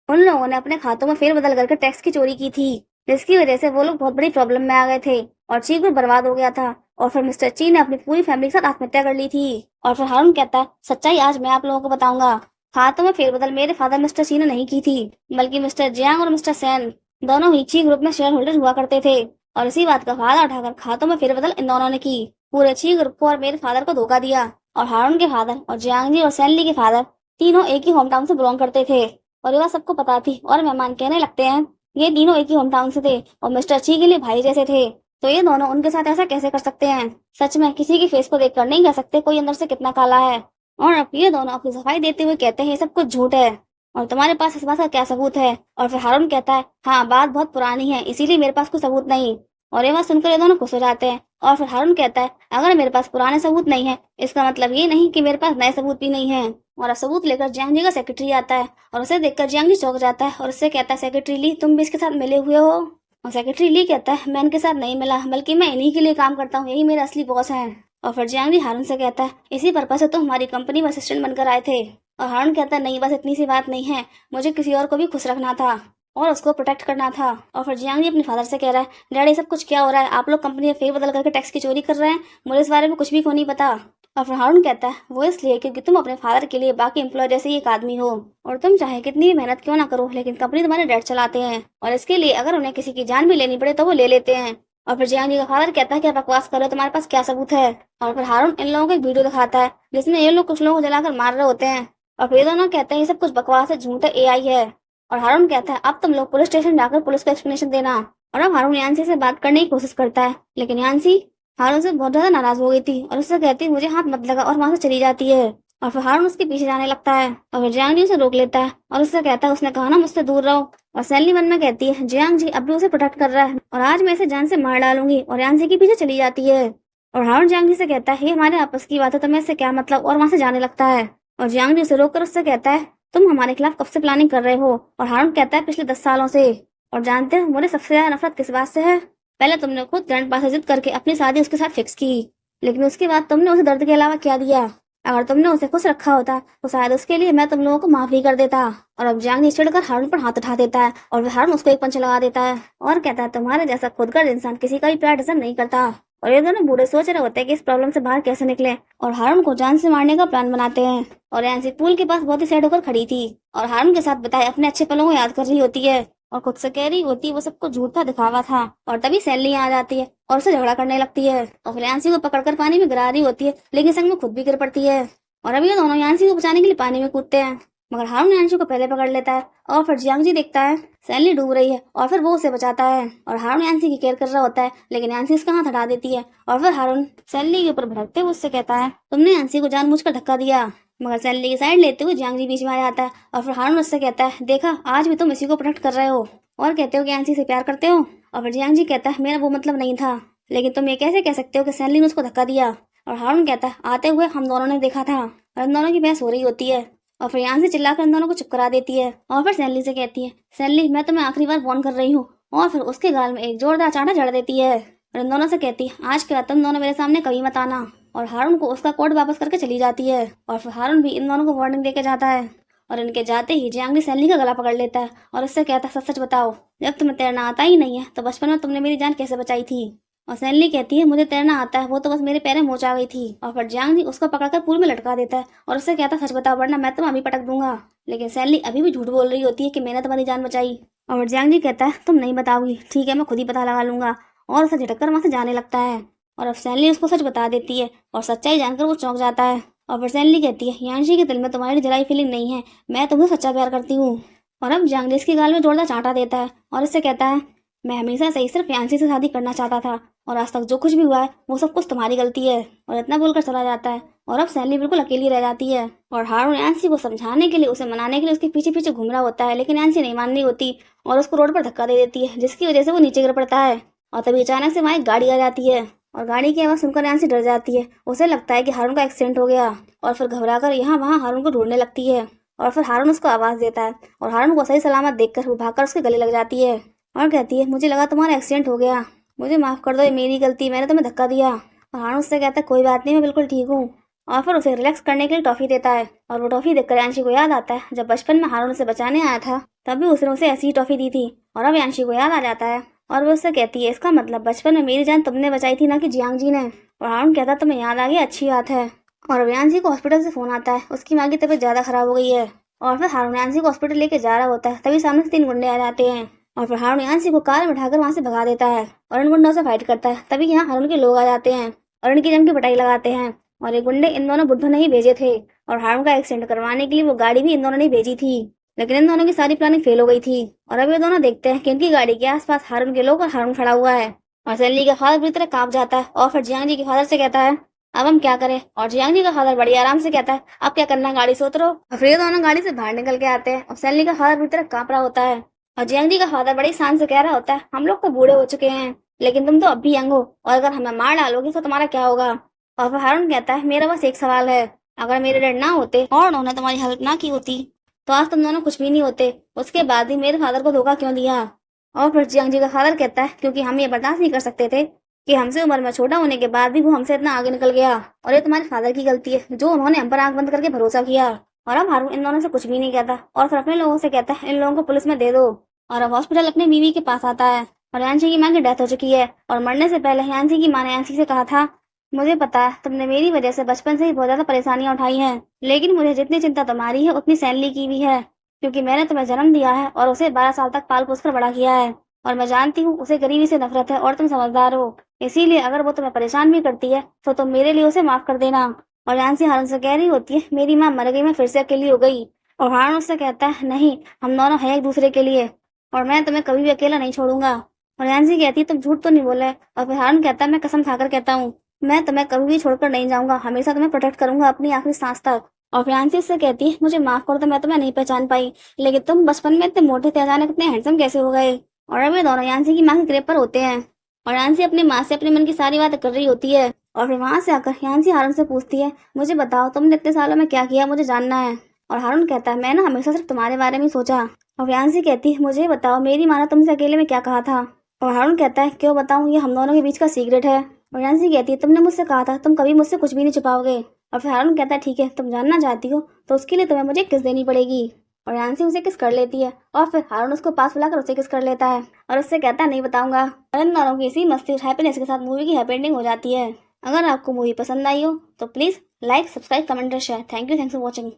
उन लोगों ने अपने खातों में फेरबदल करके टैक्स की चोरी की थी जिसकी वजह से वो लोग बहुत बड़ी प्रॉब्लम में आ गए थे और ची ग्रुप बर्बाद हो गया था। और फिर मिस्टर ची ने अपनी पूरी फैमिली के साथ आत्महत्या कर ली थी। और फिर हारून कहता है सच्चाई आज मैं आप लोगों को बताऊंगा, खातों में फेरबदल मेरे फादर मिस्टर ची ने नहीं की थी बल्कि मिस्टर जियांग और मिस्टर सैन दोनों ही ची ग्रुप में शेयर होल्डर हुआ करते थे। और इसी बात का फायदा उठाकर खातों में फेरबदल इन दोनों ने की, पूरे ची ग्रुप को और मेरे फादर को धोखा दिया। और हारून के फादर और जियांग जी और सैनली के फादर तीनों एक ही होम टाउन से बिलोंग करते थे और ये बात सबको पता थी। और मेहमान कहने लगते हैं ये तीनों एक ही होम टाउन से थे और मिस्टर ची के लिए भाई जैसे थे, तो ये दोनों उनके साथ ऐसा कैसे कर सकते हैं। सच में किसी की फेस को देखकर नहीं कह सकते कोई अंदर से कितना काला है। और अब ये दोनों अपनी सफाई देते हुए कहते हैं ये सब कुछ झूठ है और तुम्हारे पास इस बात का क्या सबूत है। और फिर हारून कहता है हाँ बात बहुत पुरानी है इसीलिए मेरे पास कोई सबूत नहीं। और ये बात सुनकर ये दोनों खुश हो जाते हैं। और फिर हारून कहता है अगर मेरे पास पुराने सबूत नहीं है इसका मतलब ये नहीं कि मेरे पास नए सबूत भी नहीं है। और सबूत लेकर जियांग जी का सेक्रेटरी आता है और उसे देखकर जियांग जी चौंक जाता है और उससे कहता है सेक्रेटरी ली तुम भी इसके साथ मिले हुए हो। और सेक्रेटरी ली कहता है मैं इनके साथ नहीं मिला बल्कि मैं इन्हीं के लिए काम करता हूँ, यही मेरे असली बॉस हैं। और फिर जियांग जी हारून से कहता है इसी पर्पज से तुम हमारी कंपनी में असिस्टेंट बनकर आए थे। और हारून कहता है नहीं बस इतनी सी बात नहीं है, मुझे किसी और को भी खुश रखना था और उसको प्रोटेक्ट करना था। और फिर जियांग जी अपने फादर से कह रहा है डैडी सब कुछ क्या हो रहा है, आप लोग कंपनी में फेरबदल करके टैक्स की चोरी कर रहे हैं, मुझे इस बारे में कुछ भी क्यों नहीं पता। और फिर हारून कहता है वो इसलिए क्योंकि तुम अपने फादर के लिए बाकी एम्प्लॉय जैसे ही एक आदमी हो और तुम चाहे कितनी भी मेहनत क्यों ना करो लेकिन कंपनी तुम्हारे डैड चलाते हैं और इसके लिए अगर उन्हें किसी की जान भी लेनी पड़े तो वो ले लेते हैं। और फिर जियांग जी का फादर कहता है क्या बकवास करो, तुम्हारे पास क्या सबूत है। और फिर हारून इन लोगों को एक वीडियो दिखाता है जिसमें ये लोग कुछ लोगों को जलाकर मार रहे होते हैं और फिर दोनों कहते हैं ये सब कुछ बकवास है, झूठ है, AI है। और हारून कहता है अब तुम लोग पुलिस स्टेशन जाकर पुलिस को एक्सप्लेनेशन देना। और अब हारून यांसी से बात करने की कोशिश करता है लेकिन यांसी हारून से बहुत ज्यादा नाराज हो गई थी और उससे कहती है मुझे हाथ मत लगा और वहां से चली जाती है। और फिर हारून उसके पीछे जाने लगता है और फिर जियांग जी उसे रोक लेता है और उससे कहता है उसने कहा ना मुझसे दूर रहो। और सैनली मन में कहती है जियांग जी अब भी उसे प्रोटेक्ट कर रहा है और आज मैं इसे जान से मार डालूंगी और यांसी के पीछे चली जाती है। और हारून जियांग जी से कहता है ये हमारे आपस की बात है तुम्हें इससे क्या मतलब, और वहां से जाने लगता है। और जियांग जी उसे रोककर उससे कहता है तुम हमारे खिलाफ कब से प्लानिंग कर रहे हो। और हारून कहता है पिछले 10 सालों से। और जानते हो मुझे सबसे ज्यादा नफरत किस बात से है, पहले तुमने खुद ग्रैंडपा से जिद करके अपनी शादी उसके साथ फिक्स की लेकिन उसके बाद तुमने उसे दर्द के अलावा क्या दिया। अगर तुमने उसे खुश रखा होता तो शायद उसके लिए मैं तुम लोगों को माफ भी कर देता। और अब जियांग जी चिढ़कर हारून पर हाथ उठा देता है और फिर हारून उसको एक पंच लगा देता है और कहता है तुम्हारे जैसा खुदगर्ज इंसान किसी का भी प्यार डिजर्व नहीं करता। और ये दोनों बूढ़े सोच रहे होते हैं कि इस प्रॉब्लम से बाहर कैसे निकले और हारून को जान से मारने का प्लान बनाते हैं। और यांसी पूल के पास बहुत ही सैड होकर खड़ी थी और हारून के साथ बताए अपने अच्छे पलों को याद कर रही होती है और खुद से कह रही होती है वो सबको झूठ था, दिखावा था। और तभी सैनली आ जाती है और उसे झगड़ा करने लगती है और फिर यांसी को पकड़कर पानी में गिरा रही होती है लेकिन संग में खुद भी गिर पड़ती है। और अभी ये दोनों यांसी को बचाने के लिए पानी में कूदते हैं मगर हारून यांसी को पहले पकड़ लेता है। और फिर जियांग जी देखता है सैनली डूब रही है और फिर वो उसे बचाता है और हारून यांसी की केयर कर रहा होता है लेकिन यांसी उसका हाथ हटा देती है। और फिर हारून सैनली के ऊपर भड़कते हुए उससे कहता है तुमने यांसी को जानबूझकर धक्का दिया। मगर सैनली की साइड लेते हुए जियांग जी बीच में आ जाता है और फिर हारून उससे कहता है देखा आज भी तुम इसी को प्रोटेक्ट कर रहे हो और कहते हो कि यांसी से प्यार करते हो। और फिर जियांग जी कहता है मेरा वो मतलब नहीं था लेकिन तुम ये कैसे कह सकते हो कि सैनली ने उसको धक्का दिया। और हारून कहता है आते हुए हम दोनों ने देखा था और इन दोनों की बहस हो रही होती है और फिर यहाँ से चिल्लाकर इन दोनों को चुप करा देती है और फिर सैनली से कहती है, सैनली मैं तुम्हें आखिरी बार वार्न कर रही हूँ। और फिर उसके गाल में एक जोरदार चांटा जड़ देती है और इन दोनों से कहती है, आज के बाद तुम दोनों मेरे सामने कभी मत आना। और हारून को उसका कोट वापस करके चली जाती है और फिर हारून भी इन दोनों को वार्निंग देके जाता है। और इनके जाते ही जियांग सैनली का गला पकड़ लेता है और उससे कहता है, सच सच बताओ, जब तुम्हें तैरना आता ही नहीं है तो बचपन में तुमने मेरी जान कैसे बचाई थी। और सैनली कहती है, मुझे तैरना आता है, वो तो बस मेरे पैर में मोच आ गई थी। और फिर जियांग जी उसको पकड़कर पूल में लटका देता है और उससे कहता है, सच बताओ वरना मैं तुम्हें अभी पटक दूंगा। लेकिन सैनली अभी भी झूठ बोल रही होती है कि मैंने तुम्हारी जान बचाई। और जियांग जी कहता है, तुम नहीं बताओगी, ठीक है मैं खुद ही पता लगा लूंगा। और उसे झटक कर वहां से जाने लगता है और अब सैनली उसको सच बता देती है और सच्चाई जानकर वो चौंक जाता है। और फिर सैनली कहती है, यांशी के दिल में तुम्हारी जलाई फीलिंग नहीं है, मैं तुम्हें सच्चा प्यार करती हूँ। और अब जियांग इसके गाल में जोरदार चांटा देता है और इससे कहता है, मैं हमेशा से ही सिर्फ यांशी से शादी करना चाहता था और आज तक जो कुछ भी हुआ है वो सब कुछ तुम्हारी गलती है। और इतना बोलकर चला जाता है और अब सैनली बिल्कुल अकेली रह जाती है और हारून यांशी को समझाने के लिए, उसे मनाने के लिए उसके पीछे पीछे घूम रहा होता है, लेकिन यांशी नहीं मान रही होती और उसको रोड पर धक्का दे देती है, जिसकी वजह से वो नीचे गिर पड़ता है। और तभी अचानक से वहाँ एक गाड़ी आ जाती है और गाड़ी की आवाज़ सुनकर यांशी डर जाती है। उसे लगता है कि हारून का एक्सीडेंट हो गया और फिर घबराकर यहाँ वहाँ हारून को ढूंढने लगती है। और फिर हारून उसको आवाज़ देता है और हारून को सही सलामत देखकर वो भागकर उसके गले लग जाती है और कहती है, मुझे लगा तुम्हारा एक्सीडेंट हो गया, मुझे माफ़ कर दो, ये मेरी गलती, मैंने तुम्हें धक्का दिया। और हारून उससे कहता है, कोई बात नहीं, मैं बिल्कुल ठीक हूँ। और फिर उसे रिलैक्स करने के लिए टॉफ़ी देता है और वो टॉफ़ी देखकर यांशी को याद आता है, जब बचपन में हारून उसे बचाने आया था तब भी उसने उसे ऐसी ही टॉफ़ी दी थी। और अब यांशी को याद आ जाता है और वो उससे कहती है, इसका मतलब बचपन में मेरी जान तुमने बचाई थी, ना कि जियांग जी ने। और हारून कहता, तुम्हें याद आ गया, अच्छी बात है। और अब यांशी को हॉस्पिटल से फ़ोन आता है, उसकी माँ की तबीयत ज़्यादा खराब हो गई है। और फिर हारून यांशी को हॉस्पिटल लेके जा रहा होता है, तभी सामने से 3 गुंडे आ जाते हैं और फिर हारून यांशी को कार में बिठाकर वहाँ से भगा देता है और इन गुंडों से फाइट करता है। तभी यहाँ हारून के लोग आ जाते हैं और इनकी जम की पिटाई लगाते हैं। और ये गुंडे इन दोनों बुड्ढों ने ही भेजे थे और हारून का एक्सीडेंट करवाने के लिए वो गाड़ी भी इन दोनों ने भेजी थी, लेकिन इन दोनों की सारी प्लानिंग फेल हो गई थी। और अब ये दोनों देखते हैं कि इनकी गाड़ी के आसपास हारून के लोग और हारून खड़ा हुआ है और सैनली का फादर बुरी तरह कांप जाता है। और फिर जियांग जी के फादर से कहता है, अब हम क्या करें। और जियांग जी का फादर बड़ी आराम से कहता है, अब क्या करना है, गाड़ी से उतरो। और फिर ये दोनों गाड़ी से बाहर निकल के आते हैं और सैनली का फादर बुरी तरह कांप रहा होता है और जियांग जी का फादर बड़ी शान से कह रहा होता है, हम लोग तो बूढ़े हो चुके हैं, लेकिन तुम तो अब भी यंग हो और अगर हमें मार डालोगे तो तुम्हारा क्या होगा। और फिर हारून कहता है, मेरा बस एक सवाल है, अगर मेरे डैड ना होते और उन्होंने तुम्हारी हेल्प ना की होती तो आज तुम दोनों कुछ भी नहीं होते, उसके बाद ही मेरे फादर को धोखा क्यों दिया। और फिर जियांग जी का फादर कहता है, क्योंकि हम ये बर्दाश्त नहीं कर सकते थे कि हमसे उम्र में छोटा होने के बाद भी वो हमसे इतना आगे निकल गया और ये तुम्हारे फादर की गलती है जो उन्होंने हम पर आंख बंद करके भरोसा किया। और अब हारून इन दोनों से कुछ भी नहीं कहता और फिर अपने लोगों से कहता है, इन लोगों को पुलिस में दे दो। और अब हॉस्पिटल अपने बीवी के पास आता है और यांशी की माँ की डेथ हो चुकी है और मरने से पहले यांशी की माँ ने यांशी से कहा था, मुझे पता है तुमने मेरी वजह से बचपन से ही बहुत ज्यादा परेशानियां उठाई हैं, लेकिन मुझे जितनी चिंता तुम्हारी है उतनी सैनली की भी है, क्योंकि मैंने तुम्हें जन्म दिया है और उसे 12 साल तक पाल पोस कर बड़ा किया है और मैं जानती हूँ उसे गरीबी से नफरत है और तुम समझदार हो, इसीलिए अगर वो तुम्हें परेशान भी करती है तो तुम मेरे लिए उसे माफ कर देना। और यांशी हारून से कह रही होती है, मेरी माँ मर गई, मैं फिर से अकेली हो गई। और हारून उससे कहता है, नहीं, हम दोनों हैं एक दूसरे के लिए और मैं तुम्हें कभी भी अकेला नहीं छोड़ूंगा। और यांशी कहती है, तुम झूठ तो नहीं बोले। और फिर हारून कहता है, मैं कसम खाकर कहता हूँ, मैं तुम्हें कभी भी छोड़कर नहीं जाऊंगा, हमेशा तुम्हें प्रोटेक्ट करूंगा अपनी आखिरी सांस तक। और फिर यांशी उससे कहती है, मुझे माफ कर दो, मैं तुम्हें नहीं पहचान पाई, लेकिन तुम बचपन में इतने मोटे थे, अचानक इतने हैंडसम कैसे हो गए। और अब ये दोनों यांशी की माँ के ग्रेप पर होते हैं और यांशी अपनी माँ से अपने मन की सारी बातें कर रही होती है। और फिर वहां से आकर यांशी हारून से पूछती है, मुझे बताओ तुमने इतने सालों में क्या किया, मुझे जानना है। और हारून कहता है, मैं ना हमेशा सिर्फ तुम्हारे बारे में सोचा। और यांशी कहती है, मुझे बताओ मेरी माँ ने तुमसे अकेले में क्या कहा था। और हारून कहता है, क्यों बताऊं, ये हम दोनों के बीच का सीक्रेट है। और यांशी कहती है, तुमने मुझसे कहा था तुम कभी मुझसे कुछ भी नहीं छुपाओगे। और फिर हारून कहता है, ठीक है, तुम जानना चाहती हो तो उसके लिए तुम्हें मुझे किस देनी पड़ेगी। और यांशी उसे किस कर लेती है और फिर हारून उसको पास बुलाकर उसे किस कर लेता है और उससे कहता है, नहीं बताऊंगा। और इन दोनों की इसी मस्ती और हैप्पीनेस के साथ मूवी की हैप्पी एंडिंग हो जाती है। अगर आपको मूवी पसंद आई हो तो प्लीज लाइक, सब्सक्राइब, कमेंट और share. Thank you for watching.